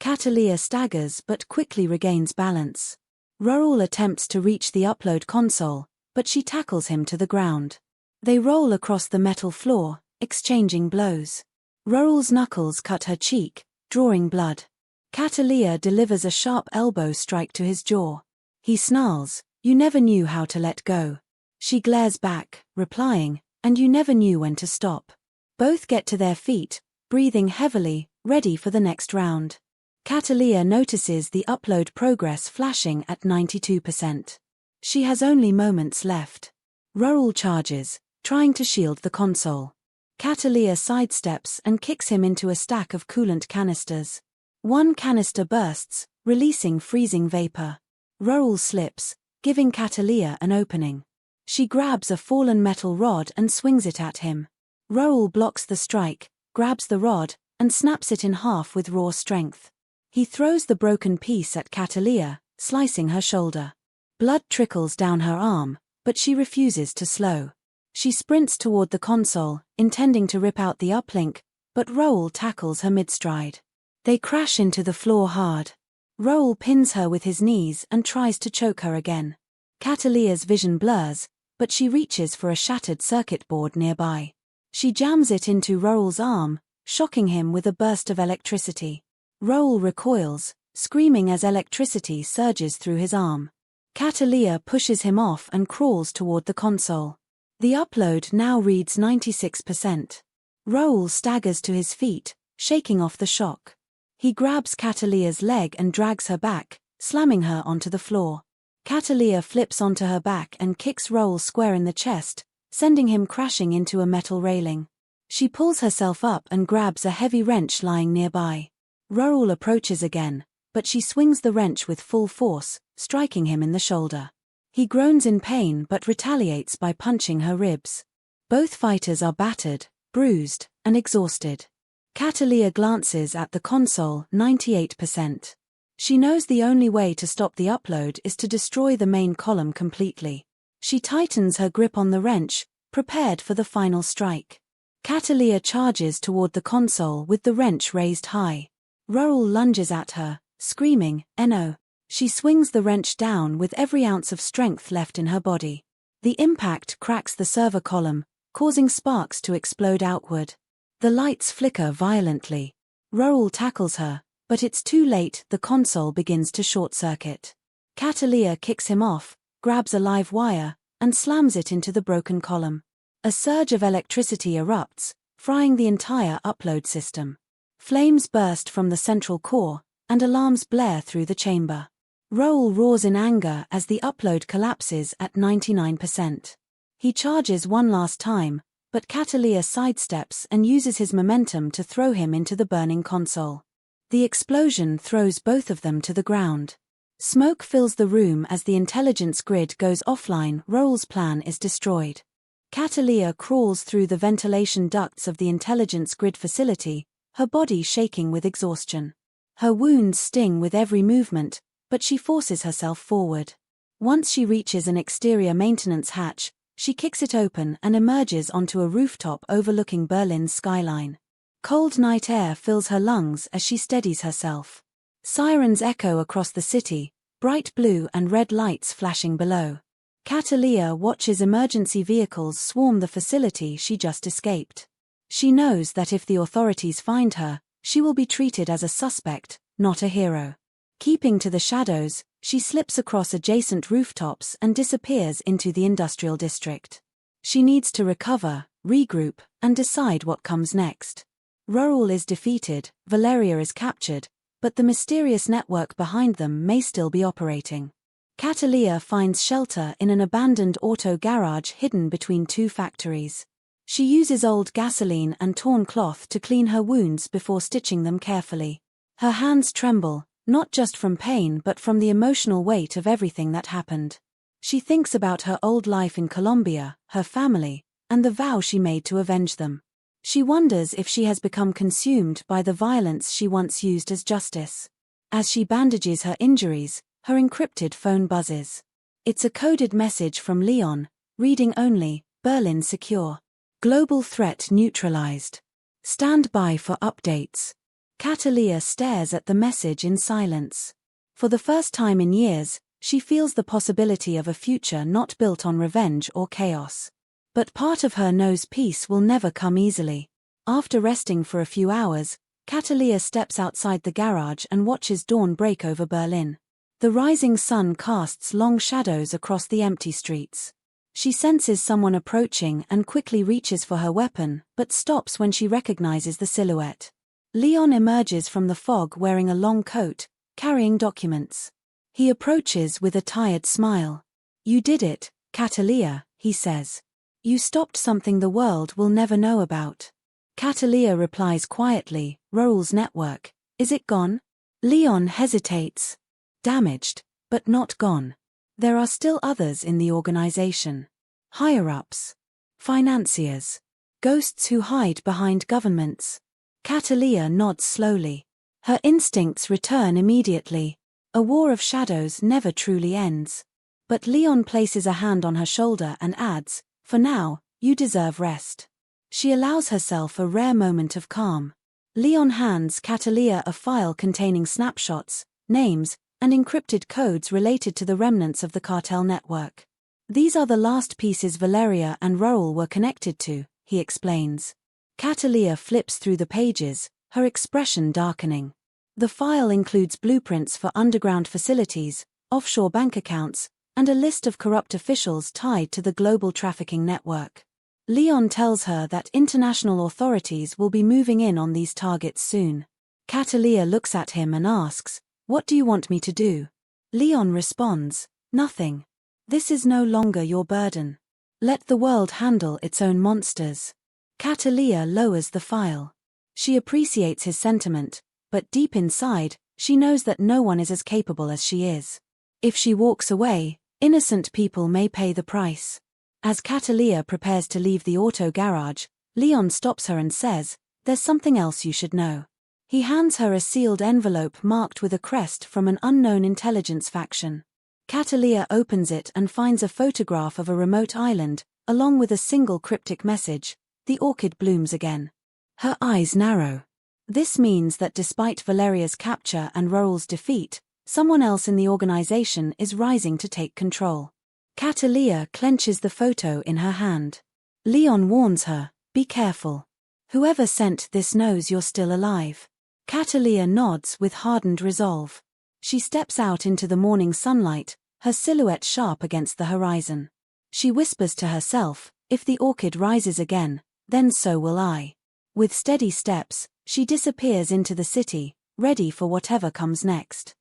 Cataleya staggers but quickly regains balance. Rohirrim attempts to reach the upload console, but she tackles him to the ground. They roll across the metal floor, exchanging blows. Rohirrim's knuckles cut her cheek, drawing blood. Cataleya delivers a sharp elbow strike to his jaw. He snarls, "You never knew how to let go." She glares back, replying, "And you never knew when to stop." Both get to their feet, breathing heavily, ready for the next round. Cataleya notices the upload progress flashing at 92%. She has only moments left. Rohirrim charges, trying to shield the console. Cataleya sidesteps and kicks him into a stack of coolant canisters. One canister bursts, releasing freezing vapor. Rohirrim slips, giving Cataleya an opening. She grabs a fallen metal rod and swings it at him. Rohirrim blocks the strike, grabs the rod, and snaps it in half with raw strength. He throws the broken piece at Cataleya, slicing her shoulder. Blood trickles down her arm, but she refuses to slow. She sprints toward the console, intending to rip out the uplink, but Rohirrim tackles her mid-stride. They crash into the floor hard. Rohirrim pins her with his knees and tries to choke her again. Cataleya's vision blurs, but she reaches for a shattered circuit board nearby. She jams it into Rohirrim's arm, shocking him with a burst of electricity. Rohirrim recoils, screaming as electricity surges through his arm. Cataleya pushes him off and crawls toward the console. The upload now reads 96%. Rohirrim staggers to his feet, shaking off the shock. He grabs Cataleya's leg and drags her back, slamming her onto the floor. Cataleya flips onto her back and kicks Rohirrim square in the chest, sending him crashing into a metal railing. She pulls herself up and grabs a heavy wrench lying nearby. Rohirrim approaches again, but she swings the wrench with full force, striking him in the shoulder. He groans in pain but retaliates by punching her ribs. Both fighters are battered, bruised, and exhausted. Cataleya glances at the console, 98%. She knows the only way to stop the upload is to destroy the main column completely. She tightens her grip on the wrench, prepared for the final strike. Cataleya charges toward the console with the wrench raised high. Rohirrim lunges at her, screaming, "No." She swings the wrench down with every ounce of strength left in her body. The impact cracks the server column, causing sparks to explode outward. The lights flicker violently. Rohirrim tackles her, but it's too late. The console begins to short-circuit. Cataleya kicks him off, grabs a live wire, and slams it into the broken column. A surge of electricity erupts, frying the entire upload system. Flames burst from the central core, and alarms blare through the chamber. Rohirrim roars in anger as the upload collapses at 99%. He charges one last time, but Cataleya sidesteps and uses his momentum to throw him into the burning console. The explosion throws both of them to the ground. Smoke fills the room as the intelligence grid goes offline. Rohirrim's plan is destroyed. Cataleya crawls through the ventilation ducts of the intelligence grid facility, her body shaking with exhaustion. Her wounds sting with every movement, but she forces herself forward. Once she reaches an exterior maintenance hatch, she kicks it open and emerges onto a rooftop overlooking Berlin's skyline. Cold night air fills her lungs as she steadies herself. Sirens echo across the city, bright blue and red lights flashing below. Cataleya watches emergency vehicles swarm the facility she just escaped. She knows that if the authorities find her, she will be treated as a suspect, not a hero. Keeping to the shadows, she slips across adjacent rooftops and disappears into the industrial district. She needs to recover, regroup, and decide what comes next. Rohirrim is defeated, Valeria is captured, but the mysterious network behind them may still be operating. Cataleya finds shelter in an abandoned auto garage hidden between two factories. She uses old gasoline and torn cloth to clean her wounds before stitching them carefully. Her hands tremble, not just from pain but from the emotional weight of everything that happened. She thinks about her old life in Colombia, her family, and the vow she made to avenge them. She wonders if she has become consumed by the violence she once used as justice. As she bandages her injuries, her encrypted phone buzzes. It's a coded message from Leon, reading only, "Berlin secure. Global threat neutralized. Stand by for updates." Cataleya stares at the message in silence. For the first time in years, she feels the possibility of a future not built on revenge or chaos. But part of her knows peace will never come easily. After resting for a few hours, Cataleya steps outside the garage and watches dawn break over Berlin. The rising sun casts long shadows across the empty streets. She senses someone approaching and quickly reaches for her weapon, but stops when she recognizes the silhouette. Leon emerges from the fog wearing a long coat, carrying documents. He approaches with a tired smile. "You did it, Cataleya," he says. "You stopped something the world will never know about." Cataleya replies quietly, "Raoul's network. Is it gone?" Leon hesitates. "Damaged, but not gone. There are still others in the organization. Higher-ups. Financiers. Ghosts who hide behind governments." Cataleya nods slowly. Her instincts return immediately. A war of shadows never truly ends. But Leon places a hand on her shoulder and adds, "For now, you deserve rest." She allows herself a rare moment of calm. Leon hands Cataleya a file containing snapshots, names, and encrypted codes related to the remnants of the cartel network. "These are the last pieces Valeria and Raoul were connected to," he explains. Cataleya flips through the pages, her expression darkening. The file includes blueprints for underground facilities, offshore bank accounts, and a list of corrupt officials tied to the global trafficking network. Leon tells her that international authorities will be moving in on these targets soon. Cataleya looks at him and asks, "What do you want me to do?" Leon responds, "Nothing. This is no longer your burden. Let the world handle its own monsters." Cataleya lowers the file. She appreciates his sentiment, but deep inside, she knows that no one is as capable as she is. If she walks away, innocent people may pay the price. As Cataleya prepares to leave the auto garage, Leon stops her and says, "There's something else you should know." He hands her a sealed envelope marked with a crest from an unknown intelligence faction. Cataleya opens it and finds a photograph of a remote island, along with a single cryptic message, "The orchid blooms again." Her eyes narrow. This means that despite Valeria's capture and Raoul's defeat, someone else in the organization is rising to take control. Cataleya clenches the photo in her hand. Leon warns her, "Be careful. Whoever sent this knows you're still alive." Cataleya nods with hardened resolve. She steps out into the morning sunlight, her silhouette sharp against the horizon. She whispers to herself, "If the orchid rises again, then so will I." With steady steps, she disappears into the city, ready for whatever comes next.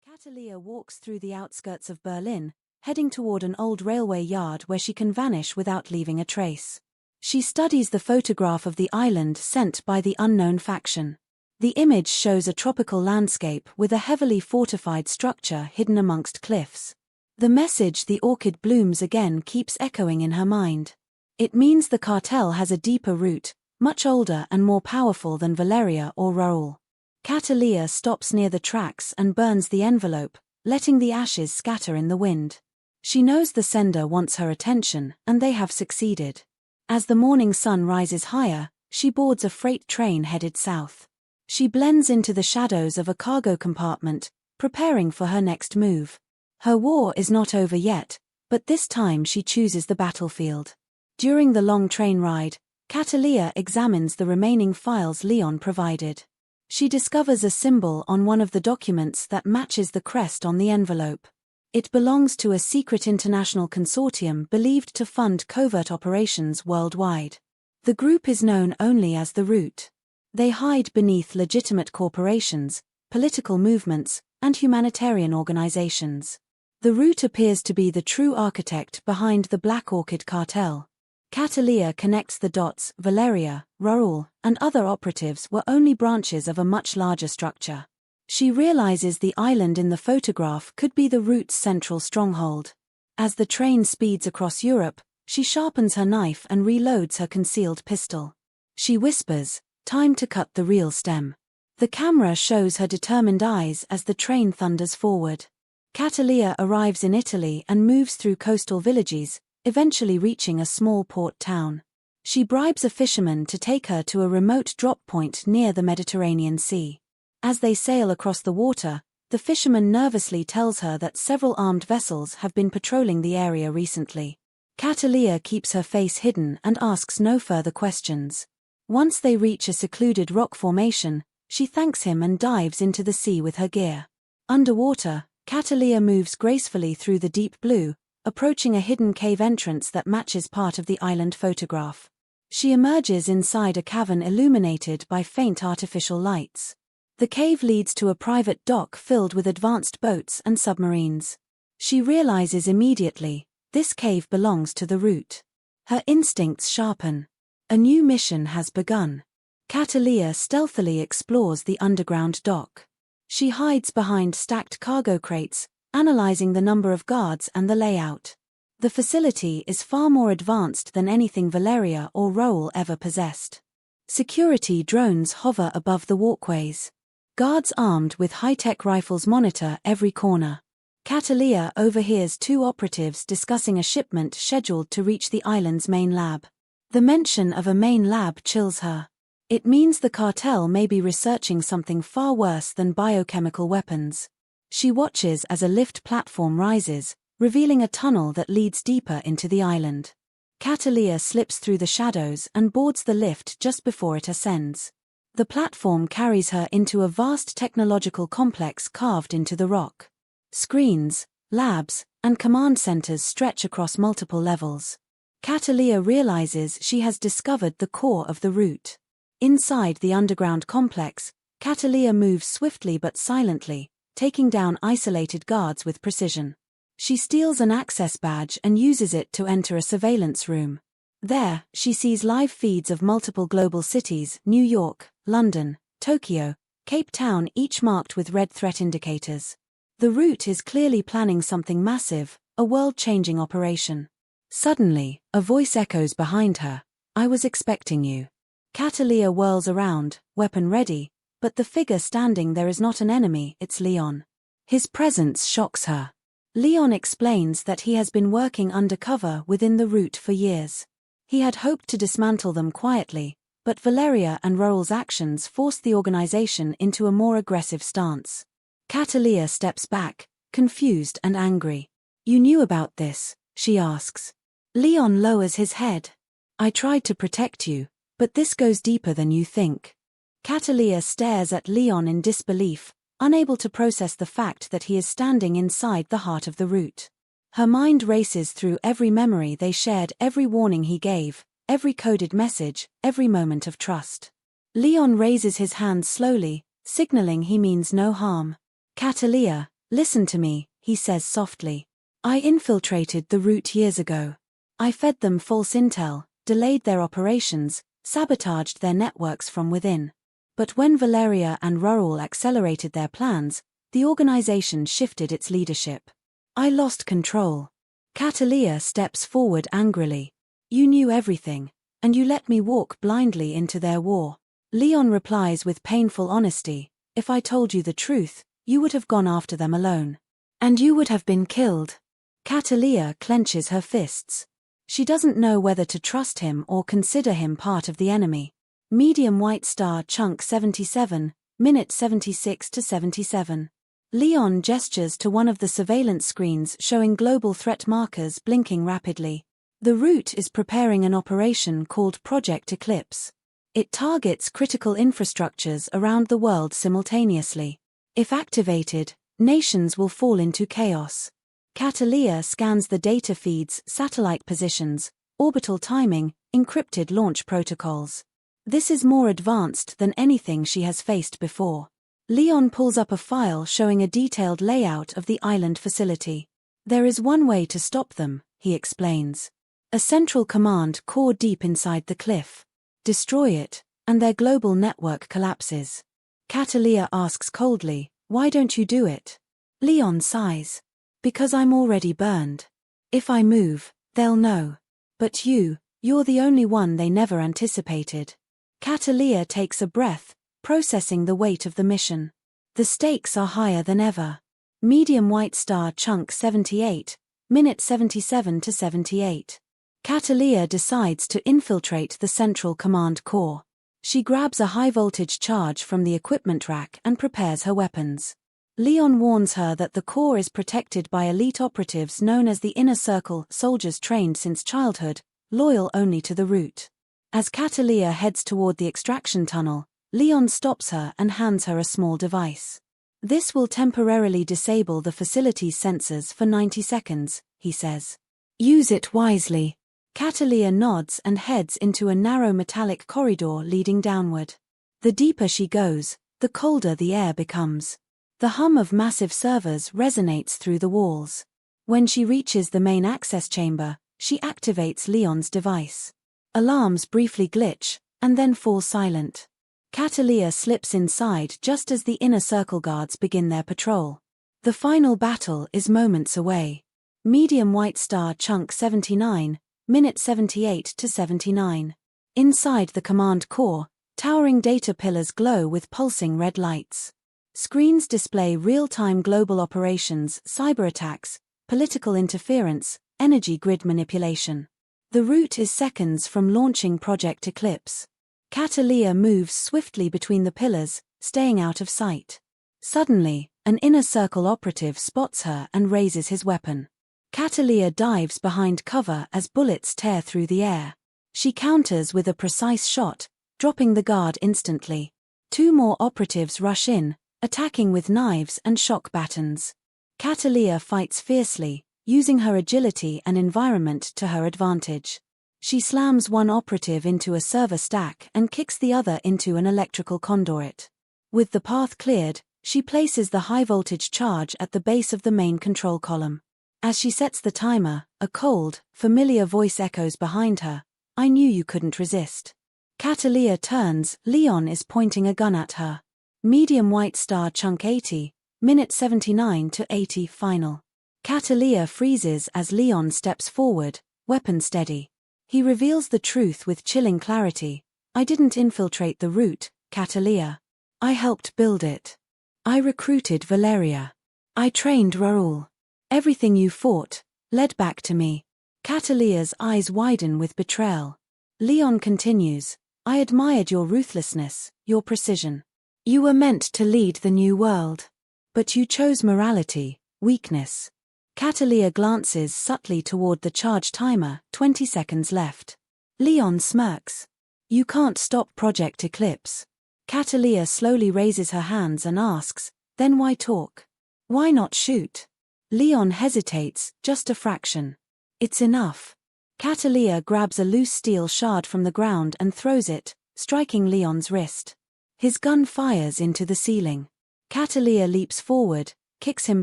Cataleya walks through the outskirts of Berlin, heading toward an old railway yard where she can vanish without leaving a trace. She studies the photograph of the island sent by the unknown faction. The image shows a tropical landscape with a heavily fortified structure hidden amongst cliffs. The message "The orchid blooms again" keeps echoing in her mind. It means the cartel has a deeper root, much older and more powerful than Valeria or Raoul. Cataleya stops near the tracks and burns the envelope, letting the ashes scatter in the wind. She knows the sender wants her attention, and they have succeeded. As the morning sun rises higher, she boards a freight train headed south. She blends into the shadows of a cargo compartment, preparing for her next move. Her war is not over yet, but this time she chooses the battlefield. During the long train ride, Cataleya examines the remaining files Leon provided. She discovers a symbol on one of the documents that matches the crest on the envelope. It belongs to a secret international consortium believed to fund covert operations worldwide. The group is known only as the Root. They hide beneath legitimate corporations, political movements, and humanitarian organizations. The Root appears to be the true architect behind the Black Orchid cartel. Cataleya connects the dots. Valeria, Raoul, and other operatives were only branches of a much larger structure. She realizes the island in the photograph could be the Root's central stronghold. As the train speeds across Europe, she sharpens her knife and reloads her concealed pistol. She whispers, "Time to cut the real stem." The camera shows her determined eyes as the train thunders forward. Cataleya arrives in Italy and moves through coastal villages, eventually reaching a small port town. She bribes a fisherman to take her to a remote drop point near the Mediterranean Sea. As they sail across the water, the fisherman nervously tells her that several armed vessels have been patrolling the area recently. Cataleya keeps her face hidden and asks no further questions. Once they reach a secluded rock formation, she thanks him and dives into the sea with her gear. Underwater, Cataleya moves gracefully through the deep blue, approaching a hidden cave entrance that matches part of the island photograph. She emerges inside a cavern illuminated by faint artificial lights. The cave leads to a private dock filled with advanced boats and submarines. She realizes immediately, this cave belongs to the Root. Her instincts sharpen. A new mission has begun. Cataleya stealthily explores the underground dock. She hides behind stacked cargo crates, analyzing the number of guards and the layout. The facility is far more advanced than anything Valeria or Raoul ever possessed. Security drones hover above the walkways. Guards armed with high-tech rifles monitor every corner. Cataleya overhears two operatives discussing a shipment scheduled to reach the island's main lab. The mention of a main lab chills her. It means the cartel may be researching something far worse than biochemical weapons. She watches as a lift platform rises, revealing a tunnel that leads deeper into the island. Cataleya slips through the shadows and boards the lift just before it ascends. The platform carries her into a vast technological complex carved into the rock. Screens, labs, and command centers stretch across multiple levels. Cataleya realizes she has discovered the core of the Root. Inside the underground complex, Cataleya moves swiftly but silently, taking down isolated guards with precision. She steals an access badge and uses it to enter a surveillance room. There, she sees live feeds of multiple global cities: New York, London, Tokyo, Cape Town, each marked with red threat indicators. The Root is clearly planning something massive, a world-changing operation. Suddenly, a voice echoes behind her. "I was expecting you." Cataleya whirls around, weapon ready, but the figure standing there is not an enemy, it's Leon. His presence shocks her. Leon explains that he has been working undercover within the Root for years. He had hoped to dismantle them quietly, but Valeria and Raoul's actions forced the organization into a more aggressive stance. Cataleya steps back, confused and angry. "You knew about this?" she asks. Leon lowers his head. "I tried to protect you, but this goes deeper than you think." Cataleya stares at Leon in disbelief, unable to process the fact that he is standing inside the heart of the Root. Her mind races through every memory they shared, every warning he gave, every coded message, every moment of trust. Leon raises his hand slowly, signaling he means no harm. "Cataleya, listen to me," he says softly. "I infiltrated the Root years ago. I fed them false intel, delayed their operations, sabotaged their networks from within. But when Valeria and Raoul accelerated their plans, the organization shifted its leadership. I lost control." Cataleya steps forward angrily. "You knew everything, and you let me walk blindly into their war." Leon replies with painful honesty, "If I told you the truth, you would have gone after them alone. And you would have been killed." Cataleya clenches her fists. She doesn't know whether to trust him or consider him part of the enemy. Medium white star chunk 77, minute 76 to 77. Leon gestures to one of the surveillance screens showing global threat markers blinking rapidly. The Root is preparing an operation called Project Eclipse. It targets critical infrastructures around the world simultaneously. If activated, nations will fall into chaos. Cataleya scans the data feeds, satellite positions, orbital timing, encrypted launch protocols. This is more advanced than anything she has faced before. Leon pulls up a file showing a detailed layout of the island facility. "There is one way to stop them," he explains. "A central command core deep inside the cliff. Destroy it, and their global network collapses." Cataleya asks coldly, "Why don't you do it?" Leon sighs. "Because I'm already burned. If I move, they'll know. But you're the only one they never anticipated." Cataleya takes a breath, processing the weight of the mission. The stakes are higher than ever. Medium white star chunk 78, minute 77 to 78. Cataleya decides to infiltrate the central command core. She grabs a high-voltage charge from the equipment rack and prepares her weapons. Leon warns her that the core is protected by elite operatives known as the Inner Circle, soldiers trained since childhood, loyal only to the root. As Cataleya heads toward the extraction tunnel, Leon stops her and hands her a small device. This will temporarily disable the facility's sensors for 90 seconds, he says. Use it wisely. Cataleya nods and heads into a narrow metallic corridor leading downward. The deeper she goes, the colder the air becomes. The hum of massive servers resonates through the walls. When she reaches the main access chamber, she activates Leon's device. Alarms briefly glitch, and then fall silent. Cataleya slips inside just as the Inner Circle guards begin their patrol. The final battle is moments away. Medium White Star Chunk 79, Minute 78 to 79. Inside the command core, towering data pillars glow with pulsing red lights. Screens display real-time global operations, cyber attacks, political interference, energy grid manipulation. The route is seconds from launching Project Eclipse. Cataleya moves swiftly between the pillars, staying out of sight. Suddenly, an Inner Circle operative spots her and raises his weapon. Cataleya dives behind cover as bullets tear through the air. She counters with a precise shot, dropping the guard instantly. Two more operatives rush in, attacking with knives and shock batons. Cataleya fights fiercely, using her agility and environment to her advantage. She slams one operative into a server stack and kicks the other into an electrical conduit. With the path cleared, she places the high-voltage charge at the base of the main control column. As she sets the timer, a cold, familiar voice echoes behind her. "I knew you couldn't resist." Cataleya turns, Leon is pointing a gun at her. Medium White Star Chunk 80, Minute 79 to 80 final. Cataleya freezes as Leon steps forward, weapon steady. He reveals the truth with chilling clarity. "I didn't infiltrate the route, Cataleya. I helped build it. I recruited Valeria. I trained Raoul. Everything you fought led back to me." Cataleya's eyes widen with betrayal. Leon continues, "I admired your ruthlessness, your precision. You were meant to lead the new world. But you chose morality, weakness." Cataleya glances subtly toward the charge timer, 20 seconds left. Leon smirks. "You can't stop Project Eclipse." Cataleya slowly raises her hands and asks, "Then why talk? Why not shoot?" Leon hesitates, just a fraction. "It's enough." Cataleya grabs a loose steel shard from the ground and throws it, striking Leon's wrist. His gun fires into the ceiling. Cataleya leaps forward, kicks him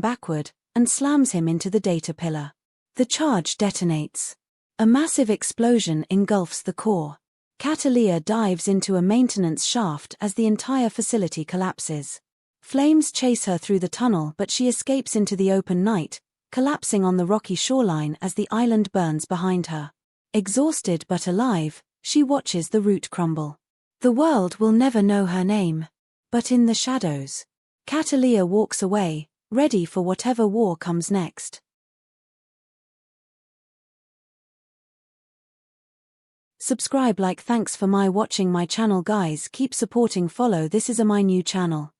backward, and slams him into the data pillar. The charge detonates. A massive explosion engulfs the core. Cataleya dives into a maintenance shaft as the entire facility collapses. Flames chase her through the tunnel, but she escapes into the open night, collapsing on the rocky shoreline as the island burns behind her. Exhausted but alive, she watches the route crumble. The world will never know her name. But in the shadows, Cataleya walks away, ready for whatever war comes next. Subscribe, like, thanks for watching my channel guys. Keep supporting, follow, this is my new channel.